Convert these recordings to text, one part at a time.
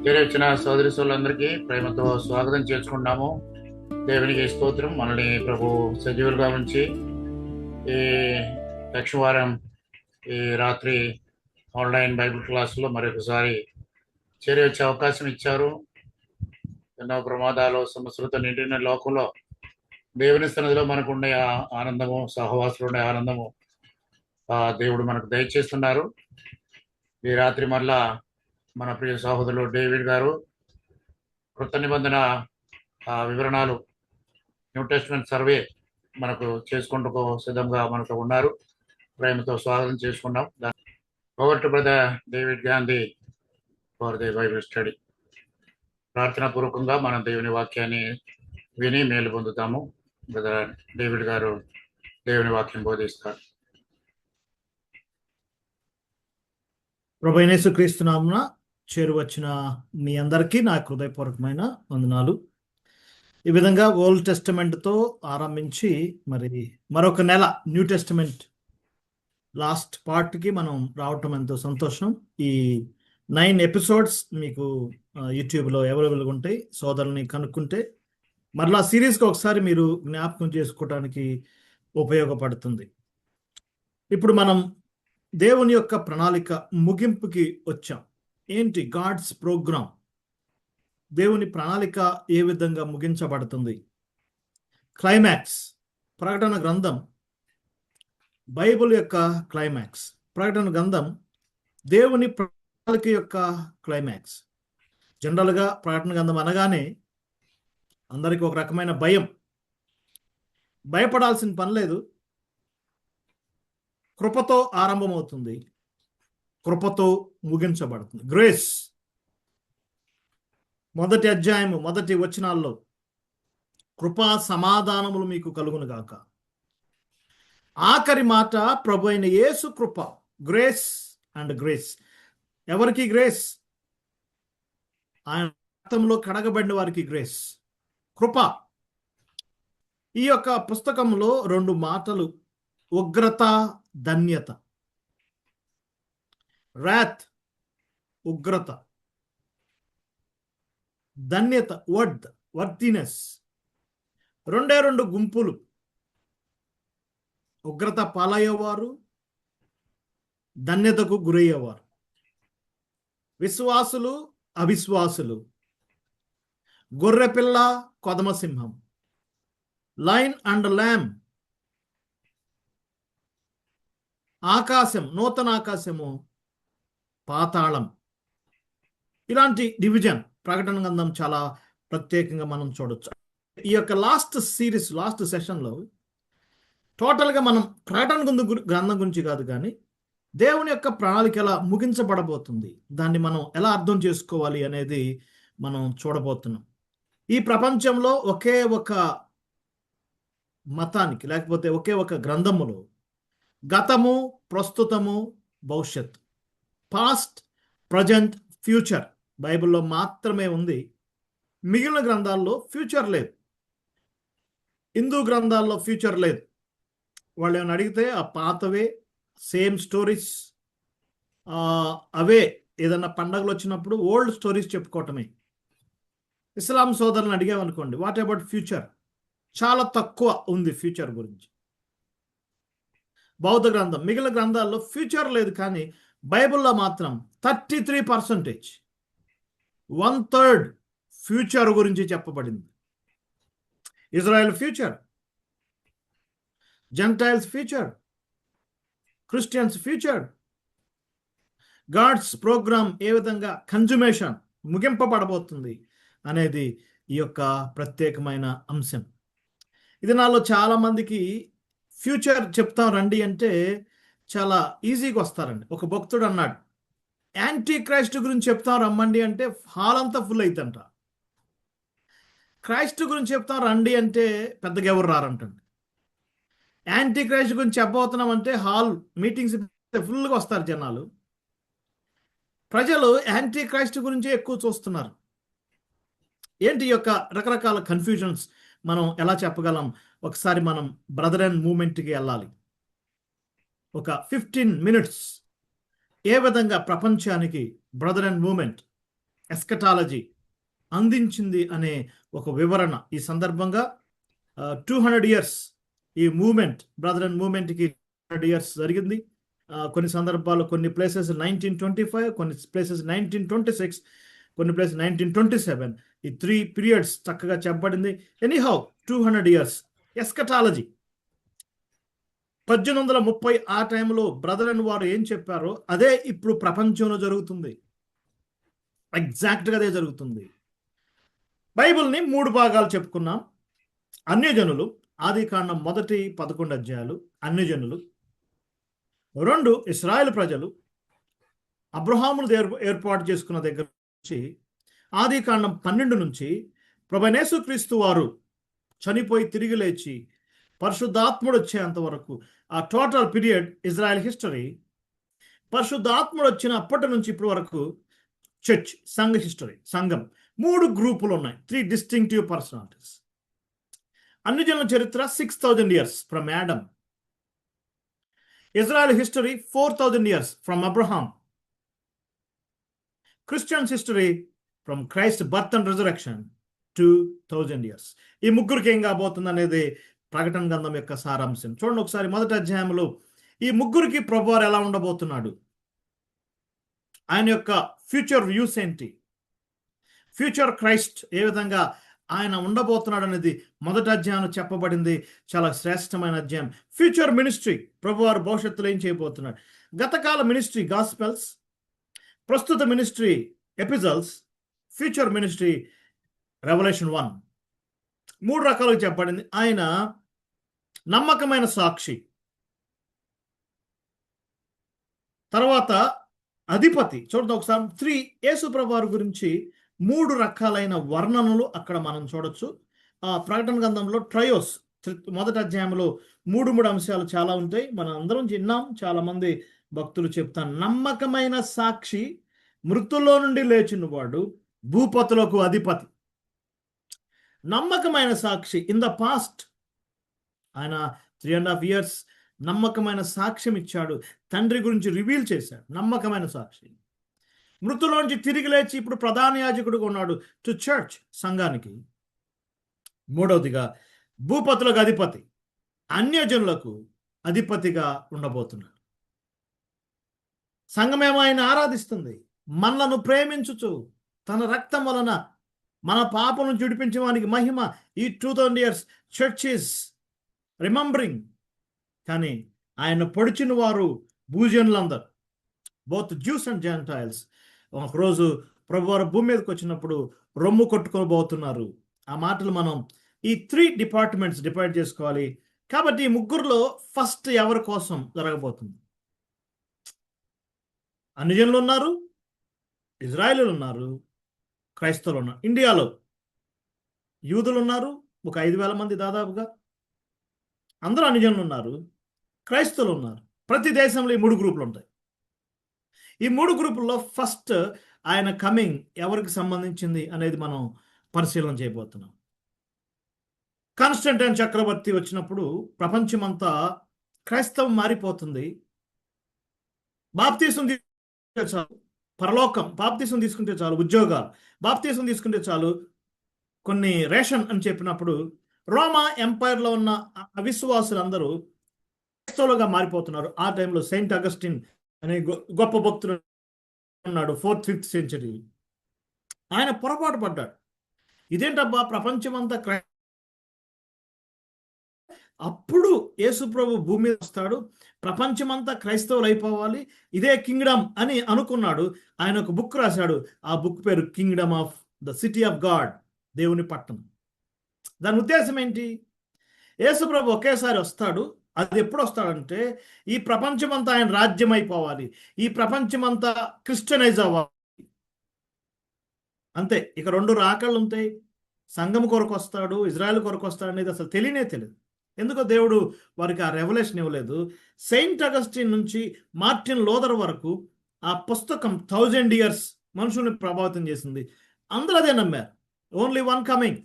చేరొచ్చిన సోదరి సోదరులందరికీ ప్రేమతో స్వాగతం చేసుకున్నాము. దేవునికి స్తోత్రం. మనల్ని ప్రభు సజీవులుగా ఉంచి ఈ లక్షవారం ఈ రాత్రి ఆన్లైన్ బైబిల్ క్లాసులో మరొకసారి చేరొచ్చే అవకాశం ఇచ్చారు. ఎన్నో ప్రమాదాలు సమస్యలతో నిండిన లోకంలో దేవుని సన్నిధిలో మనకు ఉండే ఆనందము, సహవాసులు ఉండే ఆనందము దేవుడు మనకు దయచేస్తున్నారు. ఈ రాత్రి మళ్ళా మన ప్రియ సహోదరులు డేవిడ్ గారు కృత నిబంధన వివరణాలు, న్యూ టెస్ట్మెంట్ సర్వే మనకు చేసుకుంటూ సిద్ధంగా మనతో ఉన్నారు. ప్రేమతో స్వాగతం చేసుకున్నాం. Over to brother David Gandhi for the Bible study. ప్రార్థనా పూర్వకంగా మనం దేవుని వాక్యాన్ని విని మేలు పొందుతాము. బ్రదర్ డేవిడ్ గారు దేవుని వాక్యం బోధిస్తారు. ప్రభువైన యేసుక్రీస్తు నామమున చేరువచ్చిన మీ అందరికీ నా హృదయపూర్వకమైన వందనాలు. ఈ విధంగా ఓల్డ్ టెస్టమెంట్తో ఆరంభించి మరొక నెల న్యూ టెస్టమెంట్ లాస్ట్ పార్ట్కి మనం రావటం ఎంతో సంతోషం. ఈ 9 ఎపిసోడ్స్ మీకు యూట్యూబ్లో అవైలబుల్గా ఉంటాయి. సోదరుల్ని కనుక్కుంటే మరలా సిరీస్కి ఒకసారి మీరు జ్ఞాపకం చేసుకోవడానికి ఉపయోగపడుతుంది. ఇప్పుడు మనం దేవుని యొక్క ప్రణాళిక ముగింపుకి వచ్చాం. ఏంటి గాడ్స్ ప్రోగ్రామ్? దేవుని ప్రణాళిక ఏ విధంగా ముగించబడుతుంది? క్లైమాక్స్. ప్రకటన గ్రంథం బైబిల్ యొక్క క్లైమాక్స్. ప్రకటన గ్రంథం దేవుని ప్రణాళిక యొక్క క్లైమాక్స్. జనరల్గా ప్రకటన గ్రంథం అనగానే అందరికీ ఒక రకమైన భయం. భయపడాల్సిన పని లేదు. కృపతో ఆరంభమవుతుంది, కృపతో ముగించబడుతుంది. గ్రేస్. మొదటి అధ్యాయము మొదటి వచనాల్లో కృపా సమాధానములు మీకు కలుగును గాక. ఆఖరి మాట ప్రభు అయిన యేసు కృప. Grace and grace. ఎవరికి గ్రేస్? ఆయన రక్తంలో కడగబడిన వారికి గ్రేస్, కృప. ఈ యొక్క పుస్తకంలో 2 మాటలు: ఉగ్రత, ధన్యత. రాత్, ఉగ్రత. ధన్యత, వర్తినెస్. 2 గుంపులు. ఉగ్రత పాలయ్యేవారు, ధన్యతకు గురయ్యేవారు. విశ్వాసులు, అవిశ్వాసులు. గొర్రెపిల్ల, కొదమసింహం. Line and ల్యామ్. ఆకాశం, నూతన ఆకాశము, పాతాళం. ఇలాంటి డివిజన్ ప్రకటన గ్రంథం చాలా ప్రత్యేకంగా మనం చూడొచ్చు. ఈ యొక్క లాస్ట్ సిరీస్, లాస్ట్ సెషన్లో టోటల్గా మనం ప్రకటన గ్రంథం గురించి కాదు కానీ దేవుని యొక్క ప్రణాళిక ఎలా ముగించబడబోతుంది, దాన్ని మనం ఎలా అర్థం చేసుకోవాలి అనేది మనం చూడబోతున్నాం. ఈ ప్రపంచంలో ఒకే ఒక మతానికి, లేకపోతే ఒకే ఒక గ్రంథములో గతము, ప్రస్తుతము, భవిష్యత్, పాస్ట్, ప్రజెంట్, ఫ్యూచర్ బైబిల్లో మాత్రమే ఉంది. మిగిలిన గ్రంథాల్లో ఫ్యూచర్ లేదు. హిందూ గ్రంథాల్లో ఫ్యూచర్ లేదు. వాళ్ళు ఏమైనా అడిగితే ఆ పాతవే సేమ్ స్టోరీస్, అవే ఏదన్నా పండగలు వచ్చినప్పుడు ఓల్డ్ స్టోరీస్ చెప్పుకోవటమే. ఇస్లాం సోదరులను అడిగామనుకోండి, వాట్ అబౌట్ ఫ్యూచర్? చాలా తక్కువ ఉంది ఫ్యూచర్ గురించి. బౌద్ధ గ్రంథం, మిగిలిన గ్రంథాల్లో ఫ్యూచర్ లేదు, కానీ బైబిల్లో మాత్రం 33%, 1/3 ఫ్యూచర్ గురించి చెప్పబడింది. Israel future, Gentiles future, Christians future. God's program ఏ విధంగా కన్జుమేషన్, ముగింపబడబోతుంది అనేది ఈ యొక్క ప్రత్యేకమైన అంశం. ఇది నాలో చాలామందికి ఫ్యూచర్ చెప్తాం రండి అంటే చాలా ఈజీగా వస్తారండి. ఒక భక్తుడు అన్నాడు, యాంటీ క్రైస్ట్ గురించి చెప్తాం రమ్మండి అంటే హాల్ అంతా ఫుల్ అవుతుందంట. క్రైస్ట్ గురించి చెప్తాం రండి అంటే పెద్దగా ఎవరు రారంటండి. యాంటీ క్రైస్ట్ గురించి చెప్పబోతున్నాం అంటే హాల్ మీటింగ్స్ ఫుల్గా వస్తారు జనాలు. ప్రజలు యాంటీ క్రైస్ట్ గురించే ఎక్కువ చూస్తున్నారు. ఏంటి ఈ యొక్క రకరకాల కన్ఫ్యూజన్స్ మనం ఎలా చెప్పగలం? ఒకసారి మనం బ్రదర్ అండ్ మూమెంట్కి వెళ్ళాలి. ఒక 15 minutes ఏ విధంగా ప్రపంచానికి బ్రదర్ అండ్ మూమెంట్ ఎస్కటాలజీ అందించింది అనే ఒక వివరణ. ఈ సందర్భంగా 200 ఇయర్స్ ఈ మూమెంట్, బ్రదర్ అండ్ మూమెంట్కి 200 ఇయర్స్ జరిగింది. కొన్ని సందర్భాలు కొన్ని ప్లేసెస్ 1925, కొన్ని ప్లేసెస్ 1926, కొన్ని ప్లేసెస్ 1927. ఈ 3 పీరియడ్స్ చక్కగా చెప్పబడింది. ఎనీహౌ 200 ఇయర్స్ ఎస్కటాలజీ 1830 ఆ టైంలో బ్రదర్ అండ్ వారు ఏం చెప్పారో అదే ఇప్పుడు ప్రపంచంలో జరుగుతుంది. ఎగ్జాక్ట్గా అదే జరుగుతుంది. బైబిల్ని 3 భాగాలు చెప్పుకున్నాం. అన్యజనులు, ఆదికాండం మొదటి 11 అధ్యాయాలు అన్యజనులు. 2 ఇశ్రాయేలు ప్రజలు, అబ్రహామును ఏర్పాటు చేసుకున్న దగ్గర నుంచి ఆదికాండం 12 నుంచి ప్రభువైన యేసుక్రీస్తు వారు చనిపోయి తిరిగి లేచి పరిశుద్ధాత్ముడు వచ్చేంత వరకు ఆ టోటల్ పీరియడ్ ఇజ్రాయెల్ హిస్టరీ. పరిశుద్ధాత్ముడు వచ్చిన అప్పటి నుంచి ఇప్పటి వరకు చర్చ్, సంఘ హిస్టరీ, సంఘం. 3 గ్రూపులు ఉన్నాయి, 3 డిస్టింక్టివ్ పర్సనాలిటీస్. అన్యజనుల చరిత్ర 6000 years from Adam. Israel history 4000 years from Abraham. Christians history from Christ birth and resurrection 2000 years. ఈ ముగ్గురికి ఏం కాబోతుంది అనేది ప్రకటన గ్రంథం యొక్క సారాంశం. చూడండి ఒకసారి మొదటి అధ్యాయంలో ఈ ముగ్గురికి ప్రభువారు ఎలా ఉండబోతున్నాడు, ఆయన యొక్క ఫ్యూచర్ వ్యూస్ ఏంటి, ఫ్యూచర్ క్రైస్ట్ ఏ విధంగా ఆయన ఉండబోతున్నాడు అనేది మొదటి అధ్యాయంలో చెప్పబడింది. చాలా శ్రేష్టమైన అధ్యాయం. ఫ్యూచర్ మినిస్ట్రీ, ప్రభువారు భవిష్యత్తులో ఏం చేయబోతున్నాడు. గతకాల మినిస్ట్రీ గాస్పెల్స్, ప్రస్తుత ministry epistles, future ministry revolution 1. 3 రకాలుగా చెప్పబడింది. ఆయన నమ్మకమైన సాక్షి, తర్వాత అధిపతి. చూడండి ఒకసారి 3 యేసు ప్రభువారి గురించి 3 రకాలైన వర్ణనలు అక్కడ మనం చూడొచ్చు. ప్రకటన గ్రంథంలో ట్రయోస్ మొదటి అధ్యాయంలో 3 అంశాలు చాలా ఉంటాయి. మనం అందరం విన్నాం, చాలా మంది భక్తులు చెప్తాను. నమ్మకమైన సాక్షి, మృతుల్లో నుండి లేచిన వాడు, భూపతులకు అధిపతి. నమ్మకమైన సాక్షి ఇన్ ద పాస్ట్ ఆయన 3.5 ఇయర్స్ నమ్మకమైన సాక్ష్యం ఇచ్చాడు, తండ్రి గురించి రివీల్ చేశాడు. నమ్మకమైన సాక్షి. మృతులోంచి తిరిగి లేచి ఇప్పుడు ప్రధాన యాజకుడుగా ఉన్నాడు టు చర్చ్, సంఘానికి. 3వదిగా భూపతులకు అధిపతి, అన్యజనులకు అధిపతిగా ఉండబోతున్నాడు. సంఘమేమో ఆయన ఆరాధిస్తుంది. మనలను ప్రేమించుచు తన రక్తం వలన మన పాపను జుడిపించడానికి మహిమ. ఈ 2000 ఇయర్స్ చర్చ్ ఈస్ రిమెంబరింగ్. కానీ ఆయన పొడిచిన వారు భూజనులందరూ, బోత్ జ్యూస్ అండ్ జెంటైల్స్. ఒకరోజు ప్రభువారు భూమి మీదకి వచ్చినప్పుడు రొమ్ము కొట్టుకోబోతున్నారు. ఆ మాటలు మనం ఈ 3 డిపార్ట్మెంట్స్ డివైడ్ చేసుకోవాలి. కాబట్టి ఈ ముగ్గురులో ఫస్ట్ ఎవరి కోసం జరగబోతుంది? అన్యజనులు ఉన్నారు, ఇజ్రాయేలీలు ఉన్నారు, క్రైస్తవులు ఉన్నారు. ఇండియాలో యూదులు ఉన్నారు, ఒక 5,000 మంది దాదాపుగా. అందరూ అన్యజనులు ఉన్నారు, క్రైస్తవులు ఉన్నారు. ప్రతి దేశంలో ఈ 3 గ్రూపులు ఉంటాయి. ఈ 3 గ్రూపుల్లో ఫస్ట్ ఆయన కమింగ్ ఎవరికి సంబంధించింది అనేది మనం పరిశీలన చేయబోతున్నాం. కాన్స్టంటైన్ చక్రవర్తి వచ్చినప్పుడు ప్రపంచమంతా క్రైస్తవం మారిపోతుంది. బాప్తీసం తీసుకుంటే చాలు పరలోకం, బాప్తీసం తీసుకుంటే చాలు ఉద్యోగాలు, బాప్తీసం తీసుకుంటే చాలు కొన్ని రేషన్ అని చెప్పినప్పుడు రోమా ఎంపైర్లో ఉన్న అవిశ్వాసులందరూ క్రైస్తవులుగా మారిపోతున్నారు. ఆ టైంలో సెయింట్ అగస్టిన్ అనే గొప్ప భక్తుడు ఉన్నాడు, 4th 5th సెంచరీ. ఆయన పొరపాటు పడ్డాడు. ఇదేంటబ్బా ప్రపంచమంతా అప్పుడు యేసుప్రభు భూమి మీద వస్తాడు, ప్రపంచమంతా క్రైస్తవులు అయిపోవాలి, ఇదే కింగ్డమ్ అని అనుకున్నాడు. ఆయన ఒక బుక్ రాశాడు. ఆ బుక్ పేరు Kingdom of the city of God, దేవుని పట్టణం. దాని ఉద్దేశం ఏంటి? యేసుప్రభు ఒకేసారి వస్తాడు. అది ఎప్పుడు వస్తాడంటే ఈ ప్రపంచమంతా ఆయన రాజ్యం అయిపోవాలి, ఈ ప్రపంచమంతా క్రిస్టియనైజ్ అవ్వాలి. అంతే. ఇక 2 రాకళ్ళు ఉంటాయి. సంఘం కొరకు వస్తాడు, ఇజ్రాయెల్ కొరకు వస్తాడు అనేది అసలు తెలియనే తెలియదు. ఎందుకో దేవుడు వారికి ఆ రెవల్యూషన్ ఇవ్వలేదు. సెయింట్ అగస్టిన్ నుంచి మార్టిన్ లోదర్ వరకు ఆ పుస్తకం 1000 ఇయర్స్ మనుషుల్ని ప్రభావితం చేసింది. అందరూ అదే నమ్మారు. ఓన్లీ వన్ కమింగ్,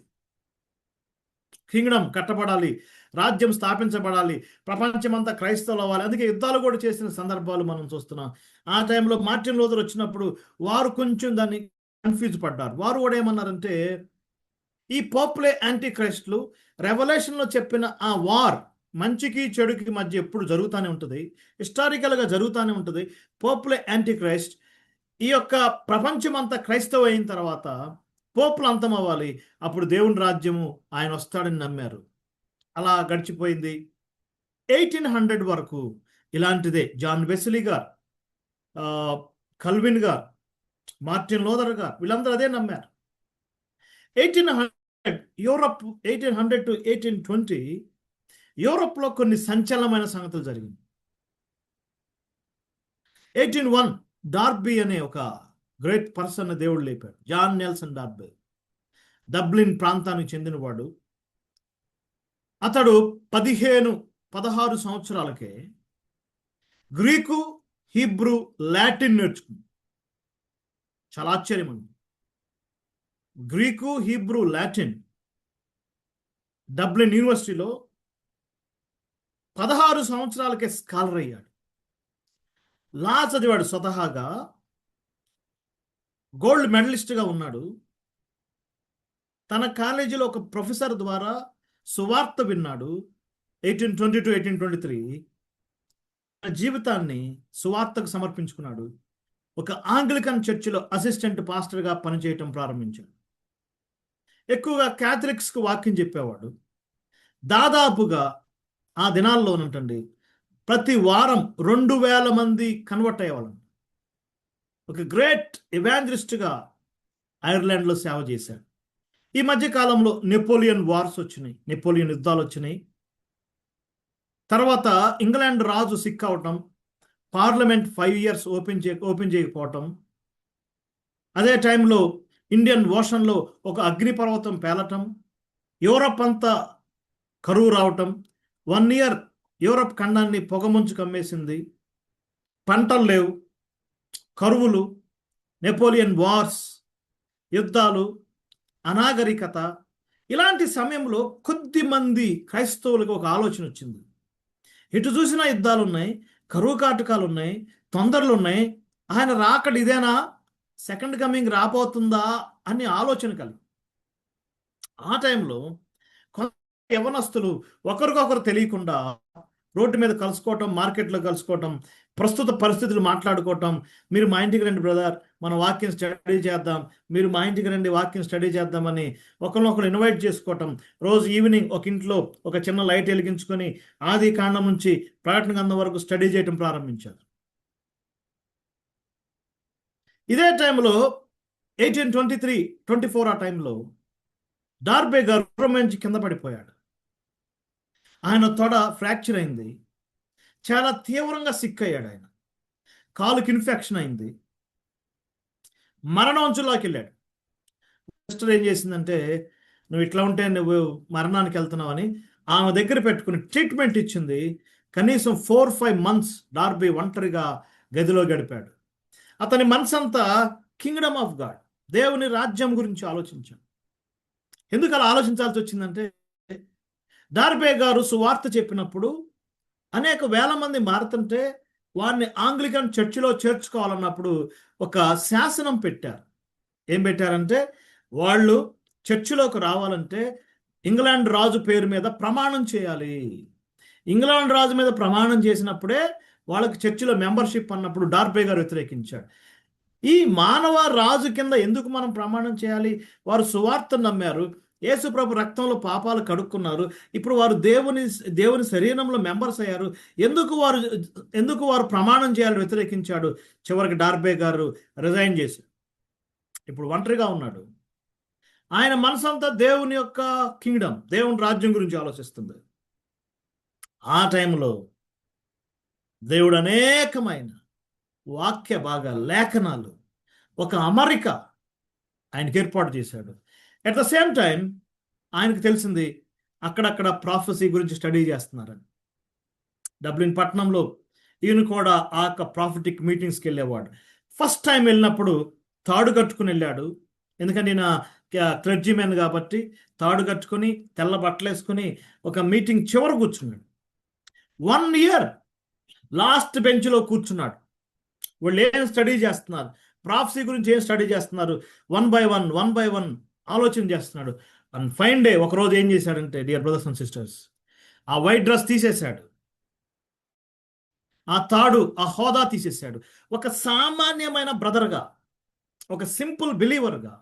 కింగ్డమ్ కట్టబడాలి, రాజ్యం స్థాపించబడాలి, ప్రపంచమంతా క్రైస్తవులు అవ్వాలి. అందుకే యుద్ధాలు కూడా చేసిన సందర్భాలు మనం చూస్తున్నాం. ఆ టైంలో మార్టిన్ లోదర్ వచ్చినప్పుడు వారు కొంచెం దాన్ని కన్ఫ్యూజ్ పడ్డారు. వారు కూడా ఏమన్నారంటే, ఈ పోప్లే యాంటీ క్రైస్ట్లు రెవల్యూషన్లో చెప్పిన ఆ వార్ మంచికి చెడుకి మధ్య ఎప్పుడు జరుగుతూనే ఉంటుంది, హిస్టారికల్గా జరుగుతూనే ఉంటుంది. పోప్లే యాంటీ క్రైస్ట్, ఈ యొక్క ప్రపంచం అంతా క్రైస్తవ అయిన తర్వాత పోపులు అంతం అవ్వాలి, అప్పుడు దేవుని రాజ్యము ఆయన వస్తాడని నమ్మారు. అలా గడిచిపోయింది. 1800 వరకు ఇలాంటిదే. జాన్ వెస్లీ గారు, కల్విన్ గారు, మార్టిన్ లూథర్ గారు, వీళ్ళందరూ అదే నమ్మారు. 1800 యూరప్, 1800 to 1820 యూరప్లో కొన్ని సంచలనమైన సంగతులు జరిగింది. 1801 డార్బీ అనే ఒక గ్రేట్ పర్సన్ దేవుడు లేపాడు. జాన్ నెల్సన్ డార్బీ, డబ్లిన్ ప్రాంతానికి చెందినవాడు. అతడు 16 సంవత్సరాలకే గ్రీకు, హీబ్రూ, లాటిన్ నేర్చుకుంది. చాలా ఆశ్చర్యం అండి. గ్రీకు, హీబ్రూ, లాటిన్ డబ్లిన్ యూనివర్సిటీలో 16 సంవత్సరాలకే స్కాలర్ అయ్యాడు. లా చదివాడు, స్వతహాగా గోల్డ్ మెడలిస్ట్గా ఉన్నాడు. తన కాలేజీలో ఒక ప్రొఫెసర్ ద్వారా సువార్త విన్నాడు. 1820 to 1823 తన జీవితాన్ని సువార్తకు సమర్పించుకున్నాడు. ఒక ఆంగ్లికన్ చర్చిలో అసిస్టెంట్ పాస్టర్గా పనిచేయటం ప్రారంభించాడు. ఎక్కువగా క్యాథలిక్స్కు వాక్యం చెప్పేవాడు. దాదాపుగా ఆ దినాల్లోనంటండి ప్రతి వారం 2000 మంది కన్వర్ట్ అయ్యేవాళ్ళం. ఒక గ్రేట్ ఎవాంజలిస్ట్గా ఐర్లాండ్లో సేవ చేశాడు. ఈ మధ్య కాలంలో నెపోలియన్ వార్స్ వచ్చినాయి, నెపోలియన్ యుద్ధాలు వచ్చినాయి. తర్వాత ఇంగ్లాండ్ రాజు సిక్ అవటం, పార్లమెంట్ 5 years ఓపెన్ చేయకపోవటం, అదే టైంలో ఇండియన్ ఓషన్లో ఒక అగ్నిపర్వతం పేలటం, యూరప్ అంతా కరువు రావటం, 1 year యూరప్ ఖండాన్ని పొగమంచు కమ్మేసింది, పంటలు లేవు, కరువులు, నెపోలియన్ వార్స్, యుద్ధాలు, అనాగరికత. ఇలాంటి సమయంలో కొద్ది మంది క్రైస్తవులకు ఒక ఆలోచన వచ్చింది. ఇటు చూసినా యుద్ధాలు ఉన్నాయి, కరువు కాటకాలు ఉన్నాయి, తొందరలు ఉన్నాయి, ఆయన రాకడ ఇదేనా, సెకండ్ కమింగ్ రాబోతుందా అని ఆలోచన కలిగి ఆ టైంలో కొంత యవనస్తులు ఒకరికొకరు తెలియకుండా రోడ్డు మీద కలుసుకోవటం, మార్కెట్లో కలుసుకోవటం, ప్రస్తుత పరిస్థితులు మాట్లాడుకోవటం. మీరు మా ఇంటికి రండి బ్రదర్, మనం వాక్యం స్టడీ చేద్దాం, మీరు మా ఇంటికి రండి వాక్యం స్టడీ చేద్దామని ఒకరినొకరు ఇన్వైట్ చేసుకోవటం. రోజు ఈవినింగ్ ఒక ఇంట్లో ఒక చిన్న లైట్ వెలిగించుకొని ఆది కాండం నుంచి ప్రకటన గ్రంథం వరకు స్టడీ చేయటం ప్రారంభించారు. ఇదే టైంలో 1823-24 ఆ టైంలో డార్బే గారు నుంచి కింద పడిపోయాడు. ఆయన తొడ ఫ్రాక్చర్ అయింది, చాలా తీవ్రంగా సిక్ అయ్యాడు. ఆయన కాలుకి ఇన్ఫెక్షన్ అయింది, మరణంచులోకి వెళ్ళాడు. సిస్టర్ ఏం చేసిందంటే, నువ్వు ఇట్లా ఉంటే నువ్వు మరణానికి వెళ్తున్నావు అని ఆమె దగ్గర పెట్టుకుని ట్రీట్మెంట్ ఇచ్చింది. కనీసం 4-5 months డార్బీ ఒంటరిగా గదిలో గడిపాడు. అతని మనసంతా కింగ్డమ్ ఆఫ్ గాడ్, దేవుని రాజ్యం గురించి ఆలోచించాడు. ఎందుకు అలా ఆలోచించాల్సి వచ్చిందంటే, డార్బే గారు సువార్త చెప్పినప్పుడు అనేక వేల మంది మారుతుంటే వారిని ఆంగ్లికన్ చర్చిలో చేర్చుకోవాలన్నప్పుడు ఒక శాసనం పెట్టారు. ఏం పెట్టారంటే, వాళ్ళు చర్చిలోకి రావాలంటే ఇంగ్లాండ్ రాజు పేరు మీద ప్రమాణం చేయాలి. ఇంగ్లాండ్ రాజు మీద ప్రమాణం చేసినప్పుడే వాళ్ళకి చర్చిలో మెంబర్షిప్ అన్నప్పుడు డార్బే గారు వ్యతిరేకించాడు. ఈ మానవ రాజు కింద ఎందుకు మనం ప్రమాణం చేయాలి? వారు సువార్తను నమ్మారు, యేసు ప్రభు రక్తంలో పాపాలు కడుక్కున్నారు, ఇప్పుడు వారు దేవుని శరీరంలో మెంబర్స్ అయ్యారు, ఎందుకు వారు ప్రమాణం చేయాలని వ్యతిరేకించాడు. చివరికి డార్బే గారు రిజైన్ చేశారు. ఇప్పుడు ఒంటరిగా ఉన్నాడు. ఆయన మనసంతా దేవుని యొక్క కింగ్డమ్, దేవుని రాజ్యం గురించి ఆలోచిస్తుంది. ఆ టైంలో దేవుడు అనేకమైన వాక్య భాగ లేఖనాలు, ఒక అమరిక ఆయనకి ఏర్పాటు చేశాడు. అట్ ద సేమ్ టైం ఆయనకు తెలిసింది అక్కడక్కడ ప్రాఫెసీ గురించి స్టడీ చేస్తున్నారని. డబ్లిన్ పట్టణంలో ఈయన కూడా ఆ యొక్క ప్రాఫిటిక్ మీటింగ్స్కి వెళ్ళేవాడు. ఫస్ట్ టైం వెళ్ళినప్పుడు తాడు కట్టుకుని వెళ్ళాడు. ఎందుకంటే ఈయన క్లర్జీమెన్ కాబట్టి తాడు కట్టుకుని తెల్ల బట్టలు వేసుకుని ఒక మీటింగ్ చివర కూర్చున్నాడు. 1 year లాస్ట్ బెంచ్లో కూర్చున్నాడు. వాళ్ళు ఏం స్టడీ చేస్తున్నారు, ప్రాఫెసీ గురించి ఏం స్టడీ చేస్తున్నారు, వన్ బై వన్ ఆలోచన చేస్తున్నాడు. అండ్ ఫైన్ డే ఒకరోజు ఏం చేశాడంటే, డియర్ బ్రదర్స్ అండ్ సిస్టర్స్, ఆ వైట్ డ్రెస్ తీసేశాడు, ఆ తాడు, ఆ హోదా తీసేశాడు. ఒక సామాన్యమైన బ్రదర్గా, ఒక సింపుల్ బిలీవర్గా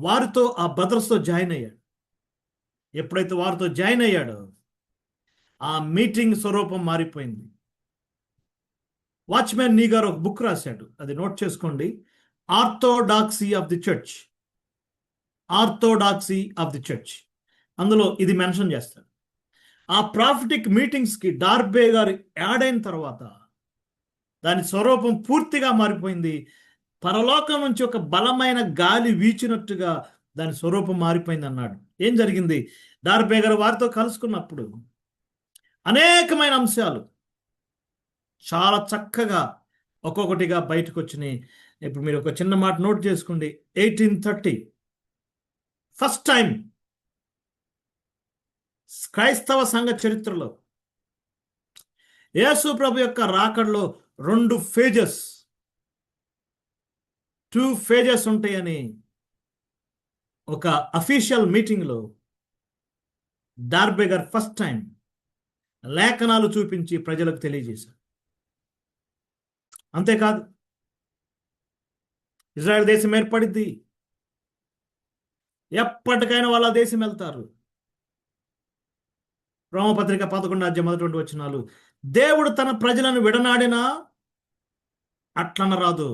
వారితో, ఆ బ్రదర్స్తో జాయిన్ అయ్యాడు. ఎప్పుడైతే వారితో జాయిన్ అయ్యాడో ఆ మీటింగ్ స్వరూపం మారిపోయింది. వాచ్మ్యాన్ నీ గారు ఒక బుక్ రాశాడు, అది నోట్ చేసుకోండి. Orthodoxy of the church, orthodoxy of the church. అందులో ఇది మెన్షన్ చేస్తాడు. ఆ ప్రాఫిటిక్ మీటింగ్స్కి డార్బే గారు యాడ్ అయిన తర్వాత దాని స్వరూపం పూర్తిగా మారిపోయింది. పరలోకం నుంచి ఒక బలమైన గాలి వీచినట్టుగా దాని స్వరూపం మారిపోయింది అన్నాడు. ఏం జరిగింది? డార్బే గారు వారితో కలుసుకున్నప్పుడు అనేకమైన అంశాలు చాలా చక్కగా ఒక్కొక్కటిగా బయటకు వచ్చినాయి. ఇప్పుడు మీరు ఒక చిన్న మాట నోట్ చేసుకోండి. 1830 ఫస్ట్ టైం క్రైస్తవ సంఘ చరిత్రలో యేసు ప్రభు యొక్క రాకడలో 2 ఫేజెస్ ఉంటాయని ఒక అఫీషియల్ మీటింగ్లో డార్బే గారు ఫస్ట్ టైం లేఖనాలు చూపించి ప్రజలకు తెలియజేశారు. అంతేకాదు, ఇజ్రాయెల్ దేశం ఏర్పడిద్ది, ఎప్పటికైనా వాళ్ళ దేశం వెళ్తారు. రోమపత్రిక 11:1 దేవుడు తన ప్రజలను విడనాడినా అట్లనరాదు,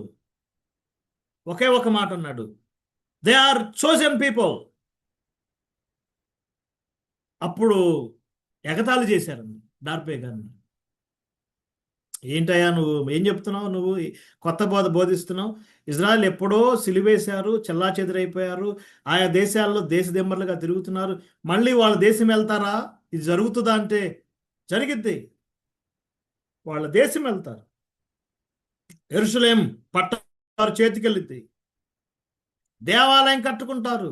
ఒకే ఒక మాట అన్నాడు, దే ఆర్ చోజన్ పీపుల్. అప్పుడు ఎగతాళి చేశారు డార్బే గారిని. ఏంటయ్యా నువ్వు ఏం చెప్తున్నావు, నువ్వు కొత్త బోధిస్తున్నావు, ఇజ్రాయెల్ ఎప్పుడో సిలివేశారు, చెల్లా చెదిరైపోయారు, ఆయా దేశాల్లో దేశదిమ్మర్లుగా తిరుగుతున్నారు, మళ్ళీ వాళ్ళ దేశం వెళ్తారా? ఇది జరుగుతుందా అంటే జరిగిద్ది. వాళ్ళ దేశం వెళ్తారు, యెరూషలేం పట్టారు చేతికెళ్ళిద్ది, దేవాలయం కట్టుకుంటారు.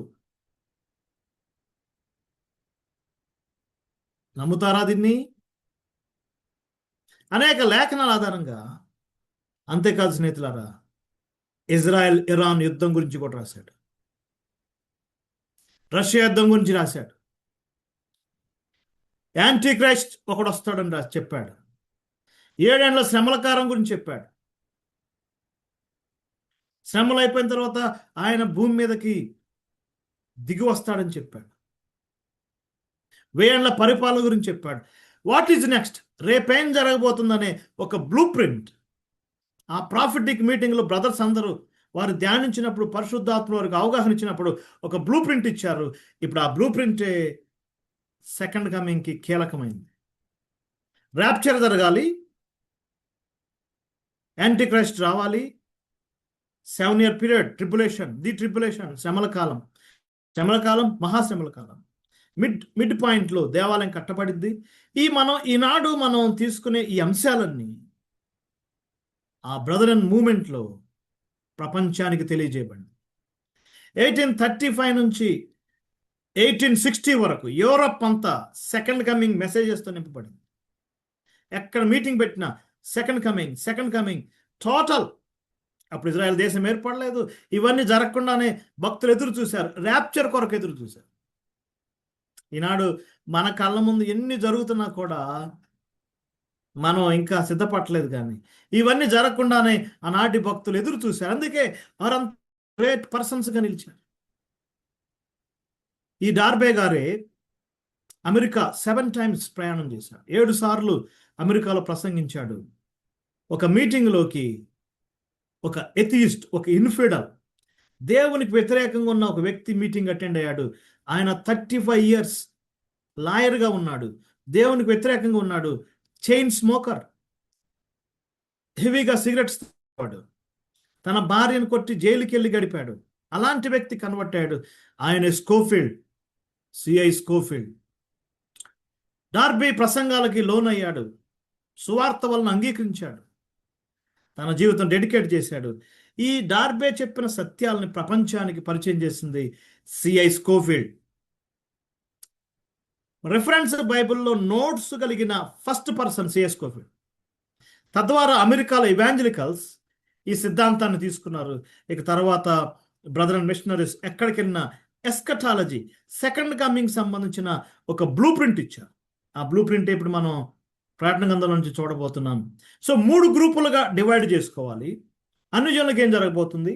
నమ్ముతారా దీన్ని? అనేక లేఖనాల ఆధారంగా. అంతేకాదు స్నేహితులారా, ఇజ్రాయెల్ ఇరాన్ యుద్ధం గురించి కూడా రాశాడు, రష్యా యుద్ధం గురించి రాశాడు, యాంటీ క్రైస్ట్ ఒకడు వస్తాడని చెప్పాడు, 7 ఏళ్ల శ్రమల కాలం గురించి చెప్పాడు. శ్రమలు అయిపోయిన తర్వాత ఆయన భూమి మీదకి దిగి వస్తాడని చెప్పాడు. 1000 ఏళ్ల పరిపాలన గురించి చెప్పాడు. వాట్ ఈజ్ నెక్స్ట్, రేపేం జరగబోతుందనే ఒక బ్లూ ప్రింట్ ఆ ప్రాఫిటిక్ మీటింగ్లో బ్రదర్స్ అందరూ వారు ధ్యానించినప్పుడు, పరిశుద్ధాత్మ వారికి అవగాహన ఇచ్చినప్పుడు ఒక బ్లూ ప్రింట్ ఇచ్చారు. ఇప్పుడు ఆ బ్లూ ప్రింటే సెకండ్ కమింగ్కి కీలకమైంది. ర్యాప్చర్ జరగాలి, యాంటీ క్రైస్ట్ రావాలి, 7 year పీరియడ్ ట్రిబులేషన్, శ్రమల కాలం, మహాశ్రమల కాలం, మిడ్ పాయింట్లో దేవాలయం కట్టబడిద్ది. ఈనాడు మనం తీసుకునే ఈ అంశాలన్నీ ఆ బ్రదర్ అండ్ మూమెంట్లో ప్రపంచానికి తెలియజేయబడింది. 1835 నుంచి 1860 వరకు యూరప్ అంతా సెకండ్ కమింగ్ మెసేజెస్తో నింపబడింది. ఎక్కడ మీటింగ్ పెట్టినా సెకండ్ కమింగ్ టోటల్. అప్పుడు ఇజ్రాయెల్ దేశం ఏర్పడలేదు, ఇవన్నీ జరగకుండానే భక్తులు ఎదురు చూశారు, ర్యాప్చర్ కొరకు ఎదురు చూశారు. ఈనాడు మన కళ్ళ ముందు ఎన్ని జరుగుతున్నా కూడా మనం ఇంకా సిద్ధపడలేదు, కానీ ఇవన్నీ జరగకుండానే ఆనాటి భక్తులు ఎదురు చూశారు. అందుకే వారంత గ్రేట్ పర్సన్స్గా నిలిచారు. ఈ డార్బే గారే అమెరికా 7 times ప్రయాణం చేశాడు, 7 సార్లు అమెరికాలో ప్రసంగించాడు. ఒక మీటింగ్లోకి ఒక ఎథియిస్ట్, ఒక ఇన్ఫిడల్, దేవునికి వ్యతిరేకంగా ఉన్న ఒక వ్యక్తి మీటింగ్ అటెండ్ అయ్యాడు. ఆయన 35 years లాయర్గా ఉన్నాడు, దేవునికి వ్యతిరేకంగా ఉన్నాడు, చైన్ స్మోకర్, హెవీగా సిగరెట్స్ తాగాడు, తన భార్యను కొట్టి జైలుకి వెళ్ళి గడిపాడు. అలాంటి వ్యక్తి కన్వర్ట్ అయ్యాడు. ఆయన సిఐ స్కోఫీల్డ్. డార్బీ ప్రసంగాలకి లోనయ్యాడు, సువార్త వలన అంగీకరించాడు, తన జీవితం డెడికేట్ చేశాడు. ఈ డార్బే చెప్పిన సత్యాలని ప్రపంచానికి పరిచయం చేసింది సిఐ స్కోఫీల్డ్. రిఫరెన్స్ బైబిల్లో నోట్స్ కలిగిన ఫస్ట్ పర్సన్ సిఐ స్కోఫీల్డ్. తద్వారా అమెరికాలో ఇవాంజలికల్స్ ఈ సిద్ధాంతాన్ని తీసుకున్నారు. ఇక తర్వాత బ్రదర్ అండ్ మిషనరీస్ ఎక్కడికి వెళ్ళినా ఎస్కటాలజీ, సెకండ్ కమింగ్ సంబంధించిన ఒక బ్లూ ప్రింట్ ఇచ్చారు. ఆ బ్లూ ప్రింట్ ఇప్పుడు మనం ప్రకటన గ్రంథం నుంచి చూడబోతున్నాం. సో 3 గ్రూపులుగా డివైడ్ చేసుకోవాలి. అన్యజనులకు ఏం జరగబోతుంది,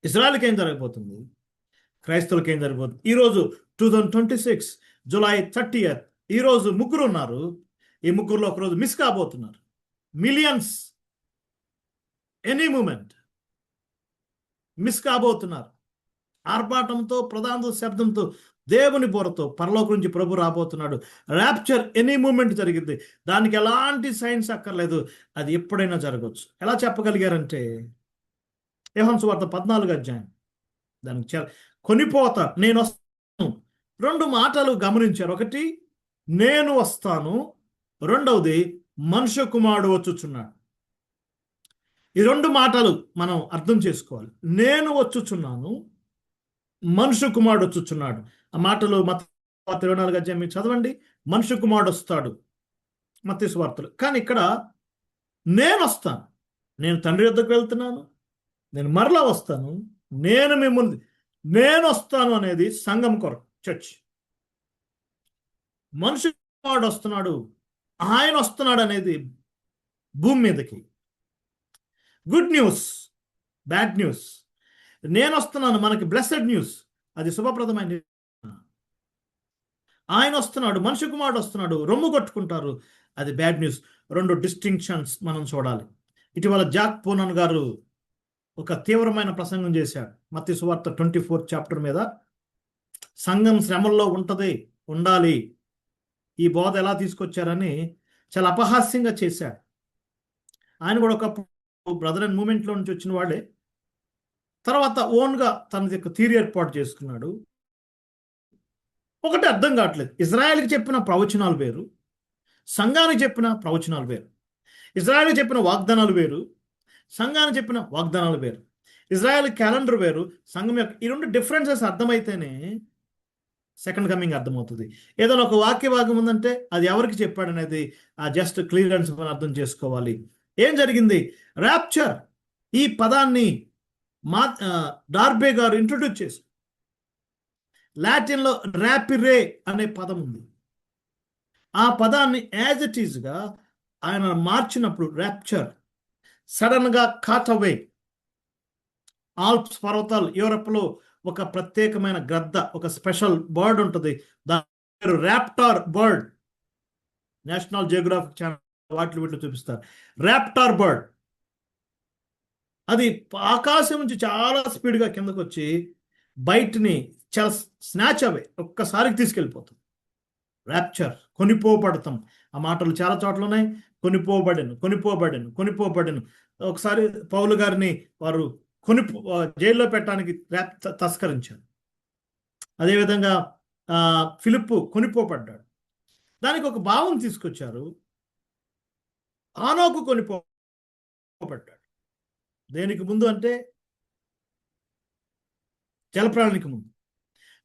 ఇజ్రాయెల్కి ఏం జరగబోతుంది, క్రైస్తవులకి ఏం జరగబోతుంది. ఈరోజు 2026 జూలై 30th ఈరోజు 3 ఉన్నారు. ఈ 3లో ఒకరోజు మిస్ కాబోతున్నారు. మిలియన్స్ ఎనీ మూమెంట్ మిస్ కాబోతున్నారు. ఆర్భాటంతో, ప్రధాన శబ్దంతో, దేవుని బోరతో పరలోకం నుంచి ప్రభు రాబోతున్నాడు. ర్యాప్చర్ ఎనీ మూమెంట్ జరిగింది. దానికి ఎలాంటి సైన్స్ అక్కర్లేదు, అది ఎప్పుడైనా జరగవచ్చు. ఎలా చెప్పగలిగారంటే యోహాను సువార్త 14వ అధ్యాయం, దానికి కొనిపోత, నేను వస్తాను. 2 మాటలు గమనించారు. ఒకటి నేను వస్తాను, రెండవది మనుష్య కుమారుడు వచ్చుచున్నాడు. ఈ 2 మాటలు మనం అర్థం చేసుకోవాలి. నేను వచ్చుచున్నాను, మనుష్య కుమారుడు వచ్చుచున్నాడు. ఆ మాటలు మత్తయి 24వ అధ్యాయం మీరు చదవండి. మనుష్య కుమారుడు వస్తాడు మత్తయి సువార్తలు. కానీ ఇక్కడ నేను వస్తాను, నేను తండ్రి యొద్దకు వెళ్తున్నాను, నేను మరలా వస్తాను, నేను వస్తాను అనేది సంఘం కొరకు, చర్చ్. మనుష్య కుమారుడు వస్తున్నాడు, ఆయన వస్తున్నాడు అనేది భూమి మీదకి. Good news, bad news. నేను వస్తున్నాను మనకి బ్లెస్సెడ్ న్యూస్, అది శుభప్రదమైన. ఆయన వస్తున్నాడు, మనుష్య కుమారుడు వస్తున్నాడు, రొమ్ము కొట్టుకుంటారు, అది బ్యాడ్ న్యూస్. 2 డిస్టింక్షన్స్ మనం చూడాలి. ఇటీవల జాక్ పూనన్ గారు ఒక తీవ్రమైన ప్రసంగం చేశాడు మత్తయి సువార్త 24th చాప్టర్ మీద. సంఘం శ్రమల్లో ఉండాలి, ఈ బోధ ఎలా తీసుకొచ్చారని చాలా అపహాస్యంగా చేశాడు. ఆయన కూడా ఒక బ్రదర్ అండ్ మూమెంట్లో నుంచి వచ్చిన వాడే. తర్వాత ఓన్గా తన యొక్క థియరీ ఏర్పాటు చేసుకున్నాడు. ఒకటి అర్థం కావట్లేదు, ఇజ్రాయెల్కి చెప్పిన ప్రవచనాలు వేరు, సంఘానికి చెప్పిన ప్రవచనాలు వేరు. ఇజ్రాయెల్కి చెప్పిన వాగ్దానాలు వేరు, సంఘానికి చెప్పిన వాగ్దానాలు వేరు. ఇజ్రాయెల్ క్యాలెండర్ వేరు, సంఘం యొక్క ఈ 2 డిఫరెన్సెస్ అర్థమైతేనే సెకండ్ కమింగ్ అర్థమవుతుంది. ఏదైనా ఒక వాక్య భాగం ఉందంటే అది ఎవరికి చెప్పాడు అనేది ఆ జస్ట్ క్లియరెన్స్ మనం అర్థం చేసుకోవాలి. ఏం జరిగింది? ర్యాప్చర్ ఈ పదాన్ని డార్బే గారు ఇంట్రొడ్యూస్ చేశారు. లాటిన్లో ర్యాపిరే అనే పదం ఉంది. ఆ పదాన్ని యాజ్ ఇట్ ఈజ్గా ఆయన మార్చినప్పుడు ర్యాప్చర్, సడన్గా కాట్ అవే. ఆల్ప్స్ పర్వతాలు, యూరప్లో ఒక ప్రత్యేకమైన గ్రద్ద, ఒక స్పెషల్ బర్డ్ ఉంటుంది, దాని పేరు ర్యాప్టార్ బర్డ్. నేషనల్ జియోగ్రాఫిక్ ఛానల్ వీటిలో చూపిస్తారు. ర్యాప్టార్ బర్డ్ అది ఆకాశం నుంచి చాలా స్పీడ్గా కిందకు వచ్చి బయటని చాలా స్నాచ్ అవే, ఒక్కసారికి తీసుకెళ్ళిపోతుంది. ర్యాప్చర్, కొనిపోబడతాం. ఆ మాటలు చాలా చోట్ల ఉన్నాయి. కొనిపోబడెను. ఒకసారి పౌలు గారిని వారు జైల్లో పెట్టడానికి తస్కరించారు. అదేవిధంగా ఫిలిప్పు కొనిపోబడ్డాడు. దానికి ఒక భావం తీసుకొచ్చారు. ఆనోకు కొనిపోబడ్డాడు. దేనికి ముందు అంటే జలప్రళయానికి ముందు.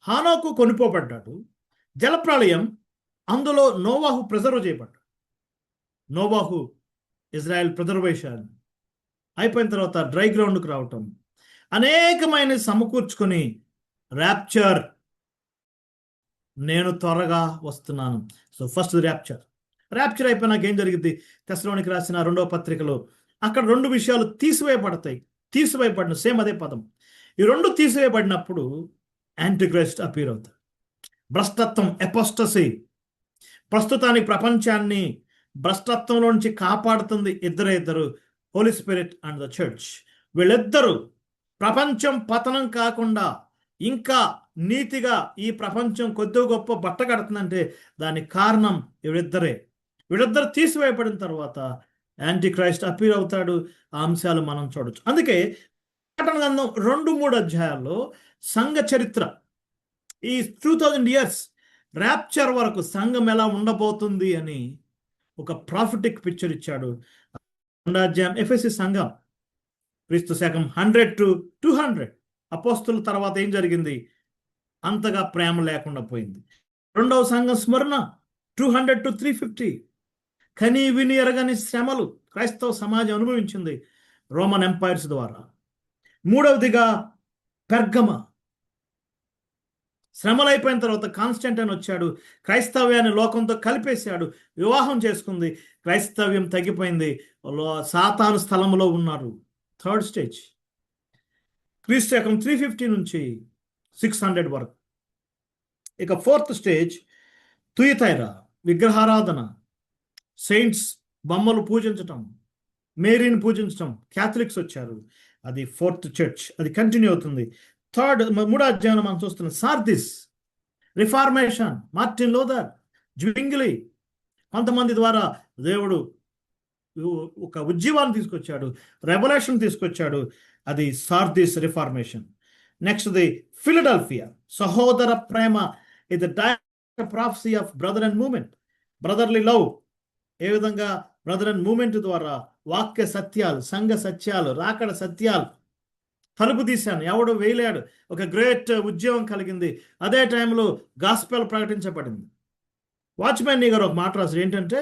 హానోకు కొనిపోబడ్డాడు. జలప్రళయం, అందులో నోవాహు ప్రిజర్వ్ చేయబడ్డాడు. నోవాహు ఇజ్రాయెల్ ప్రిజర్వేషన్ అయిపోయిన తర్వాత డ్రై గ్రౌండ్కి రావటం, అనేకమైన సమకూర్చుకొని ర్యాప్చర్, నేను త్వరగా వస్తున్నాను. సో ఫస్ట్ ర్యాప్చర్ అయిపోయినాక ఏం జరిగింది? తెస్సలోనికి రాసిన 2వ పత్రికలో అక్కడ 2 విషయాలు తీసివేయబడతాయి. తీసివేయబడిన సేమ్ అదే పదం. ఈ 2 తీసివేయబడినప్పుడు యాంటిక్రైస్ట్ అపీర్ అవుతాడు. భ్రష్టత్వం, ఎపోస్టసీ. ప్రస్తుతానికి ప్రపంచాన్ని భ్రష్టత్వంలోంచి కాపాడుతుంది ఇద్దరు, holy spirit and the church. వీళ్ళిద్దరూ ప్రపంచం పతనం కాకుండా ఇంకా నీతిగా ఈ ప్రపంచం కొద్ది గొప్ప బట్ట కడుతుందంటే దానికి కారణం వీళ్ళిద్దరు తీసివేయబడిన తర్వాత యాంటీ క్రైస్ట్ అపీర్ అవుతాడు. ఆ అంశాలు మనం చూడొచ్చు. అందుకే ప్రకటన గ్రంథం 2-3 అధ్యాయాల్లో సంఘ చరిత్ర, ఈ 2000 years ర్యాప్చర్ వరకు సంఘం ఎలా ఉండబోతుంది అని ఒక ప్రాఫిటిక్ పిక్చర్ ఇచ్చాడు. 2వ అధ్యాయం ఎఫెసీ సంఘం క్రీస్తు శకం 100 to 200 అపోస్తుల తర్వాత ఏం జరిగింది? అంతగా ప్రేమ లేకుండా పోయింది. 2వ సంఘం స్మరణ 200 to 350 కని విని ఎరగని శ్రమలు క్రైస్తవ సమాజం అనుభవించింది. రోమన్ ఎంపైర్స్ ద్వారా. మూడవదిగా పెర్గమ. శ్రమలు అయిపోయిన తర్వాత కాన్స్టంటైన్ వచ్చాడు, క్రైస్తవ్యాన్ని లోకంతో కలిపేశాడు, వివాహం చేసుకుంది, క్రైస్తవ్యం తగ్గిపోయింది, సాతాను స్థలంలో ఉన్నారు. థర్డ్ స్టేజ్ క్రీస్తు శకం 350 నుంచి 600 వరకు. ఇక ఫోర్త్ స్టేజ్ తుయతైరా, విగ్రహారాధన, సెయింట్స్ బొమ్మలు పూజించటం, మేరీని పూజించటం, క్యాథలిక్స్ వచ్చారు. అది ఫోర్త్ చర్చ్, అది కంటిన్యూ అవుతుంది. మూడో అధ్యాయం మనం చూస్తున్నాం Sardis, reformation, Martin Luther, Zwingli, కొంతమంది ద్వారా దేవుడు ఒక ఉజ్జీవాన్ని తీసుకొచ్చాడు, రెవల్యూషన్ తీసుకొచ్చాడు. అది Sardis reformation. Next the Philadelphia, సహోదర ప్రేమ. ఇది direct prophecy of brother and movement, brotherly love. ఏ విధంగా బ్రదర్ అండ్ మూమెంట్ ద్వారా వాక్య సత్యాలు, సంఘ సత్యాలు, రాకడ సత్యాలు తలుపు తీశాను, ఎవడు వేయలేడు. ఒక గ్రేట్ ఉద్యోగం కలిగింది. అదే టైంలో గాస్పెల్ ప్రకటించబడింది. వాచ్మెన్ నీ గారు ఒక మాట రాశారు, ఏంటంటే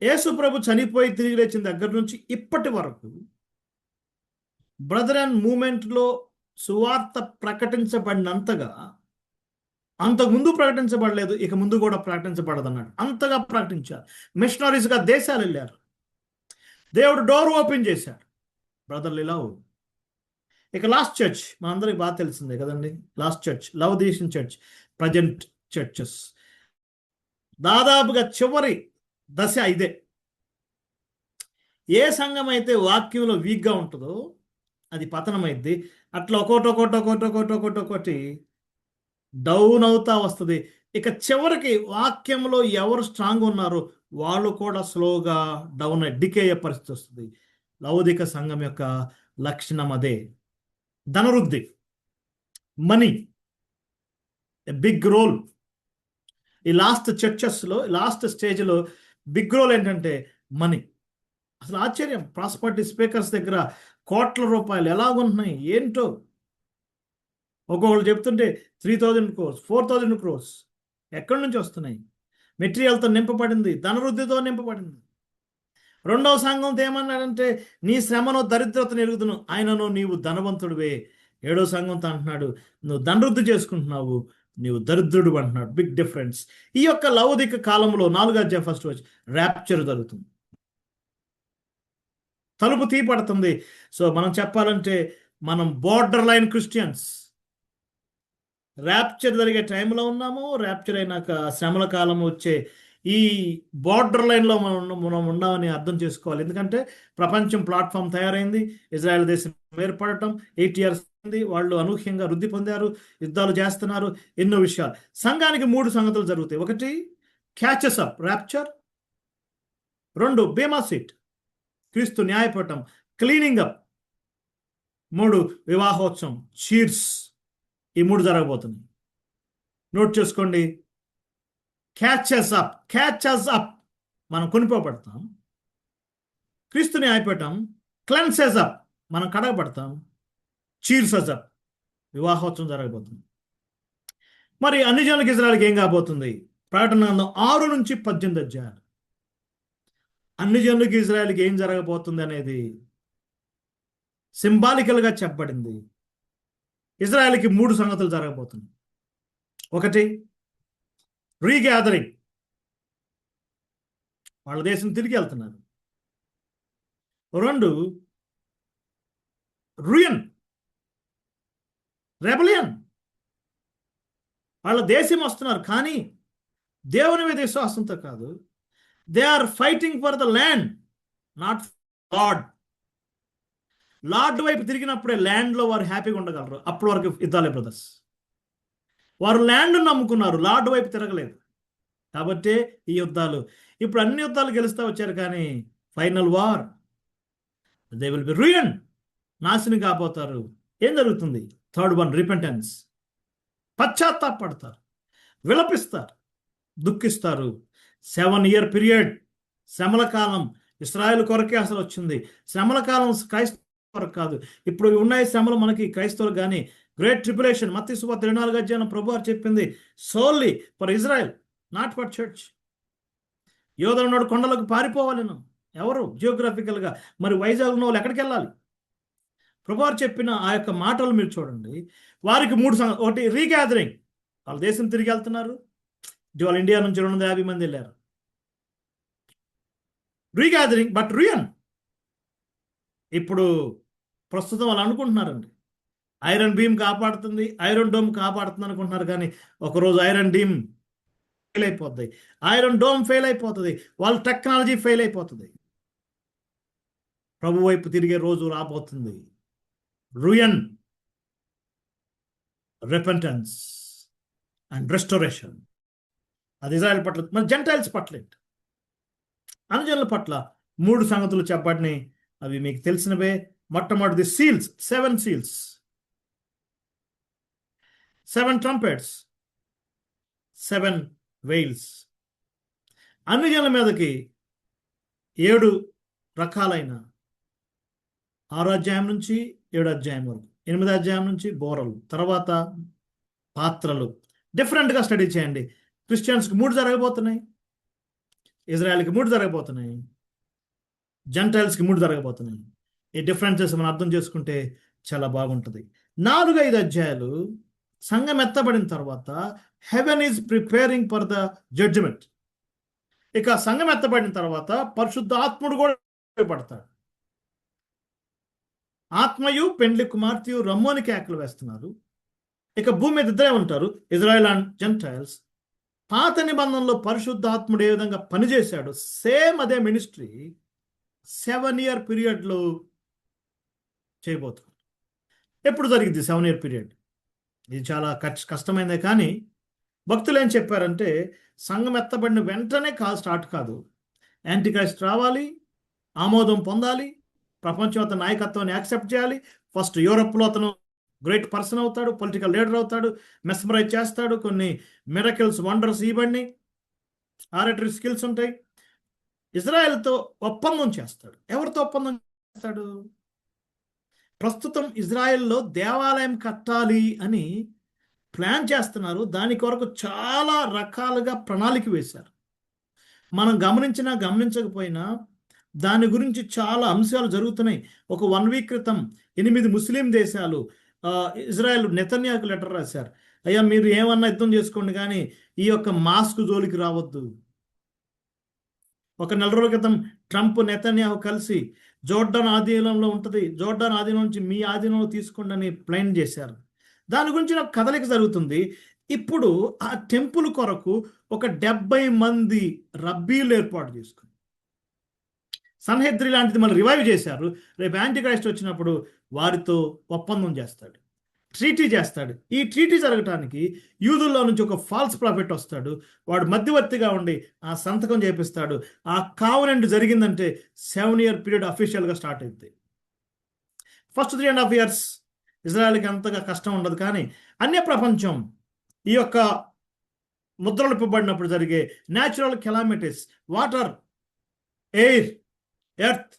యేసు ప్రభు చనిపోయి తిరిగి లేచిన దగ్గర నుంచి ఇప్పటి వరకు బ్రదర్ అండ్ మూమెంట్లో సువార్త ప్రకటించబడినంతగా అంతకుముందు ప్రకటించబడలేదు, ఇక ముందు కూడా ప్రకటించబడదు అన్నాడు. అంతగా ప్రకటించారు. మిషనరీస్గా దేశాలు వెళ్ళారు. దేవుడు డోర్ ఓపెన్ చేశాడు. Brotherly love. ఇక లాస్ట్ చర్చ్ మనందరికి బాగా తెలిసిందే కదండి. Last church Laodicean church, present churches. దాదాపుగా చివరి దశ ఇదే. ఏ సంఘం అయితే వాక్యంలో వీక్గా ఉంటుందో అది పతనమైద్ది. అట్లా ఒకటి డౌన్ అవుతా వస్తుంది. ఇక చివరికి వాక్యంలో ఎవరు స్ట్రాంగ్ ఉన్నారో వాళ్ళు కూడా స్లోగా డౌన్ డికే అయ్యే పరిస్థితి వస్తుంది. లౌదిక సంఘం యొక్క లక్షణం అదే. ధనవృద్ధి, మనీ, ఎ బిగ్ రోల్. ఈ లాస్ట్ చర్చెస్లో, లాస్ట్ స్టేజ్లో బిగ్ రోల్ ఏంటంటే మనీ. అసలు ఆశ్చర్యం, ప్రాస్పర్టీ స్పీకర్స్ దగ్గర కోట్ల రూపాయలు ఎలాగుంటున్నాయి ఏంటో. ఒక్కొక్కరు చెప్తుంటే 3000 crores, 4000 crores ఎక్కడి నుంచి వస్తున్నాయి? మెటీరియల్తో నింపబడింది, ధనవృద్ధితో నింపబడింది. రెండవ సంఘంతో ఏమన్నాడంటే నీ శ్రమను దరిద్రతను ఎరుగుదును, ఆయనను నీవు ధనవంతుడివే. ఏడో సంఘంతో అంటున్నాడు నువ్వు ధనవృద్ధి చేసుకుంటున్నావు, నీవు దరిద్రుడు అంటున్నాడు. Big difference. ఈ యొక్క లౌదిక కాలంలో 4వ అధ్యాయం ఫస్ట్ వచ్చి ర్యాప్చర్ జరుగుతుంది, తలుపు తీపడుతుంది. సో మనం చెప్పాలంటే మనం బోర్డర్ లైన్ క్రిస్టియన్స్. ర్యాప్చర్ జరిగే టైంలో ఉన్నాము, ర్యాప్చర్ అయినాక శ్రమల కాలం వచ్చే ఈ బార్డర్ లైన్లో మనం ఉన్నామని అర్థం చేసుకోవాలి. ఎందుకంటే ప్రపంచం ప్లాట్ఫామ్ తయారైంది, ఇజ్రాయెల్ దేశం ఏర్పడటం 8 years అయింది, వాళ్ళు అనూహ్యంగా వృద్ధి పొందారు, యుద్ధాలు చేస్తున్నారు, ఎన్నో విషయాలు. సంఘానికి 3 సంగతులు జరుగుతాయి. ఒకటి catches up, rapture. 2 Bhima seat, క్రీస్తు న్యాయపీఠం, క్లీనింగ్ అప్. 3 వివాహోత్సవం, చీర్స్. ఈ 3 జరగబోతుంది. నోట్ చేసుకోండి. క్యాచెస్ అప్, క్యాచెస్ అప్, మనం కొనిపోబడతాం. క్రీస్తు న్యాయపీఠం, క్లెన్సెస్ అప్, మనం కడగబడతాం. చీర్సెస్ అప్, వివాహోత్సవం జరగబోతుంది. మరి అన్ని జనులకు ఇజ్రాయెల్కి ఏం కాబోతుంది? ప్రకటన గ్రంథం 6 నుంచి 18 అధ్యాయాలు. అన్ని జనులకు ఇజ్రాయెల్కి ఏం జరగబోతుంది అనేది సింబాలికల్గా చెప్పబడింది. ఇజ్రాయెల్కి 3 సంగతులు జరగబోతుంది. ఒకటి రీగ్యాదరింగ్, వాళ్ళ దేశం తిరిగి వెళ్తున్నారు. 2 రుయన్, రెబలియన్, వాళ్ళ దేశం వస్తున్నారు కానీ దేవుని మీద విశ్వాసంతో కాదు. They are fighting for the land, not lord. Lord వైపు తిరిగినప్పుడే ల్యాండ్లో వారు హ్యాపీగా ఉండగలరు. అప్పటి వరకు యుద్ధాలే బ్రదర్స్. వారు ల్యాండ్ నమ్ముకున్నారు, లార్డ్ వైపు తిరగలేదు. కాబట్టి ఈ యుద్ధాలు. ఇప్పుడు అన్ని యుద్ధాలు గెలుస్తూ వచ్చారు కానీ final war they will be ruin, నాశనం కాబోతారు. ఏం జరుగుతుంది? థర్డ్ వన్ రిపెంటెన్స్, పశ్చాత్తాపడతారు, విలపిస్తారు, దుఃఖిస్తారు. 7-year పీరియడ్, శ్రమల కాలం. ఇశ్రాయేలు కొరకే అసలు వచ్చింది శ్రమల కాలం, క్రైస్తవ కొరకు కాదు. ఇప్పుడు ఉన్నాయి శ్రమలు మనకి క్రైస్తవులు కానీ. గ్రేట్ ట్రిబులేషన్, మత్తయి సువార్త 24వ అధ్యాయం ప్రభువు చెప్పింది solely for Israel, not for church. యోధుడు కొండలకు పారిపోవాలను, ఎవరు జియోగ్రఫికల్గా? మరి వైజాగ్ ఉన్న వాళ్ళు ఎక్కడికి వెళ్ళాలి? ప్రభువారు చెప్పిన ఆ యొక్క మాటలు మీరు చూడండి. వారికి ఒకటి రీగ్యాదరింగ్, వాళ్ళ దేశం తిరిగి వెళ్తున్నారు. వాళ్ళ ఇండియా నుంచి 250 మంది వెళ్ళారు. Regathering but రుయన్. ఇప్పుడు ప్రస్తుతం వాళ్ళు అనుకుంటున్నారండి ఐరన్ బీమ్ కాపాడుతుంది, ఐరన్ డోమ్ కాపాడుతుంది అనుకుంటున్నారు. కానీ ఒకరోజు ఐరన్ డీమ్ ఫెయిల్ అయిపోతుంది, ఐరన్ డోమ్ ఫెయిల్ అయిపోతుంది, వాళ్ళ టెక్నాలజీ ఫెయిల్ అయిపోతుంది. ప్రభు వైపు తిరిగే రోజు రాబోతుంది. ruin, repentance and restoration. అది ఇజ్రాయెల్ పట్ల, మన జెంటైల్స్ పట్ల, అనుజనుల పట్ల 3 సంగతులు చెప్పబడినాయి. అవి మీకు తెలిసినవే. మొట్టమొదటిది సీల్స్, 7 సీల్స్, 7 ట్రంపెట్స్, 7 వెయిల్స్. అనుజనుల మీదకి 7 రకాలైన 6 అధ్యాయం నుంచి 7 అధ్యాయం వరకు, 8 అధ్యాయం నుంచి బోరలు, తర్వాత పాత్రలు. డిఫరెంట్గా స్టడీ చేయండి. క్రిస్టియన్స్కి 3 జరగబోతున్నాయి, ఇజ్రాయెల్కి 3 జరగబోతున్నాయి, జెంటైల్స్కి 3 జరగబోతున్నాయి. ఈ డిఫరెన్సెస్ మనం అర్థం చేసుకుంటే చాలా బాగుంటుంది. 4-5 అధ్యాయాలు సంఘం ఎత్తబడిన తర్వాత heaven is preparing for the judgment. ఇక సంఘం ఎత్తబడిన తర్వాత పరిశుద్ధ ఆత్ముడు కూడా పడతాడు. ఆత్మయు పెండ్లి కుమార్తెయు రమ్మోని కేకలు వేస్తున్నారు. ఇక భూమి మీద ఇద్దరే ఉంటారు, ఇజ్రాయెల్ అండ్ జెంటైల్స్. పాత నిబంధనలో పరిశుద్ధాత్ముడు ఏ విధంగా పనిచేశాడు, సేమ్ అదే మినిస్ట్రీ 7-year పీరియడ్లో చేయబోతున్నారు. ఎప్పుడు జరిగింది 7-year పీరియడ్? ఇది చాలా కష్టమైందే. కానీ భక్తులు ఏం చెప్పారంటే, సంఘం ఎత్తబడిన వెంటనే స్టార్ట్ కాదు. యాంటిక్రైస్ట్ రావాలి, ఆమోదం పొందాలి, ప్రపంచం అతని నాయకత్వాన్ని యాక్సెప్ట్ చేయాలి. ఫస్ట్ యూరోప్లో అతను గ్రేట్ పర్సన్ అవుతాడు, పొలిటికల్ లీడర్ అవుతాడు, మెస్మరైజ్ చేస్తాడు, కొన్ని మిరకిల్స్, వండర్స్ ఇవన్నీ, ఆరేటరీ స్కిల్స్ ఉంటాయి. ఇజ్రాయెల్తో ఒప్పందం చేస్తాడు. ఎవరితో ఒప్పందం చేస్తాడు? ప్రస్తుతం ఇజ్రాయెల్లో దేవాలయం కట్టాలి అని ప్లాన్ చేస్తున్నారు. దాని కొరకు చాలా రకాలుగా ప్రణాళిక వేశారు. మనం గమనించినా గమనించకపోయినా దాని గురించి చాలా అంశాలు జరుగుతున్నాయి. ఒక 1 వీక్ క్రితం 8 ముస్లిం దేశాలు ఇజ్రాయెల్ నెతన్యాహుకు లెటర్ రాశారు. అయ్యా, మీరు ఏమన్నా యుద్ధం చేసుకోండి, కానీ ఈ యొక్క మాస్క్ జోలికి రావద్దు. ఒక 4 రోజుల క్రితం ట్రంప్ నెతన్యాహు కలిసి జోర్డాన్ ఆధీనంలో ఉంటుంది, జోర్డాన్ ఆధీనం నుంచి మీ ఆధీనంలో తీసుకోండి అని ప్లాన్ చేశారు. దాని గురించి ఒక కదలిక జరుగుతుంది. ఇప్పుడు ఆ టెంపుల్ కొరకు ఒక 70 మంది రబ్బీలు ఏర్పాటు చేసుకుని సన్హెద్రి లాంటిది మళ్ళీ రివైవ్ చేశారు. రేపు యాంటిక్రైస్ట్ వచ్చినప్పుడు వారితో ఒప్పందం చేస్తాడు, ట్రీటీ చేస్తాడు. ఈ ట్రీటీ జరగటానికి యూదుల్లో నుంచి ఒక ఫాల్స్ ప్రాఫిట్ వస్తాడు. వాడు మధ్యవర్తిగా ఉండి ఆ సంతకం చేపిస్తాడు. ఆ కావనెంట్ జరిగిందంటే 7-year పీరియడ్ అఫీషియల్గా స్టార్ట్ అవుతుంది. ఫస్ట్ 3.5 years ఇజ్రాయెల్కి అంతగా కష్టం ఉండదు. కానీ అన్య ప్రపంచం ఈ యొక్క ముద్రలు ఇవ్వబడినప్పుడు జరిగే natural calamities, water, air, earth,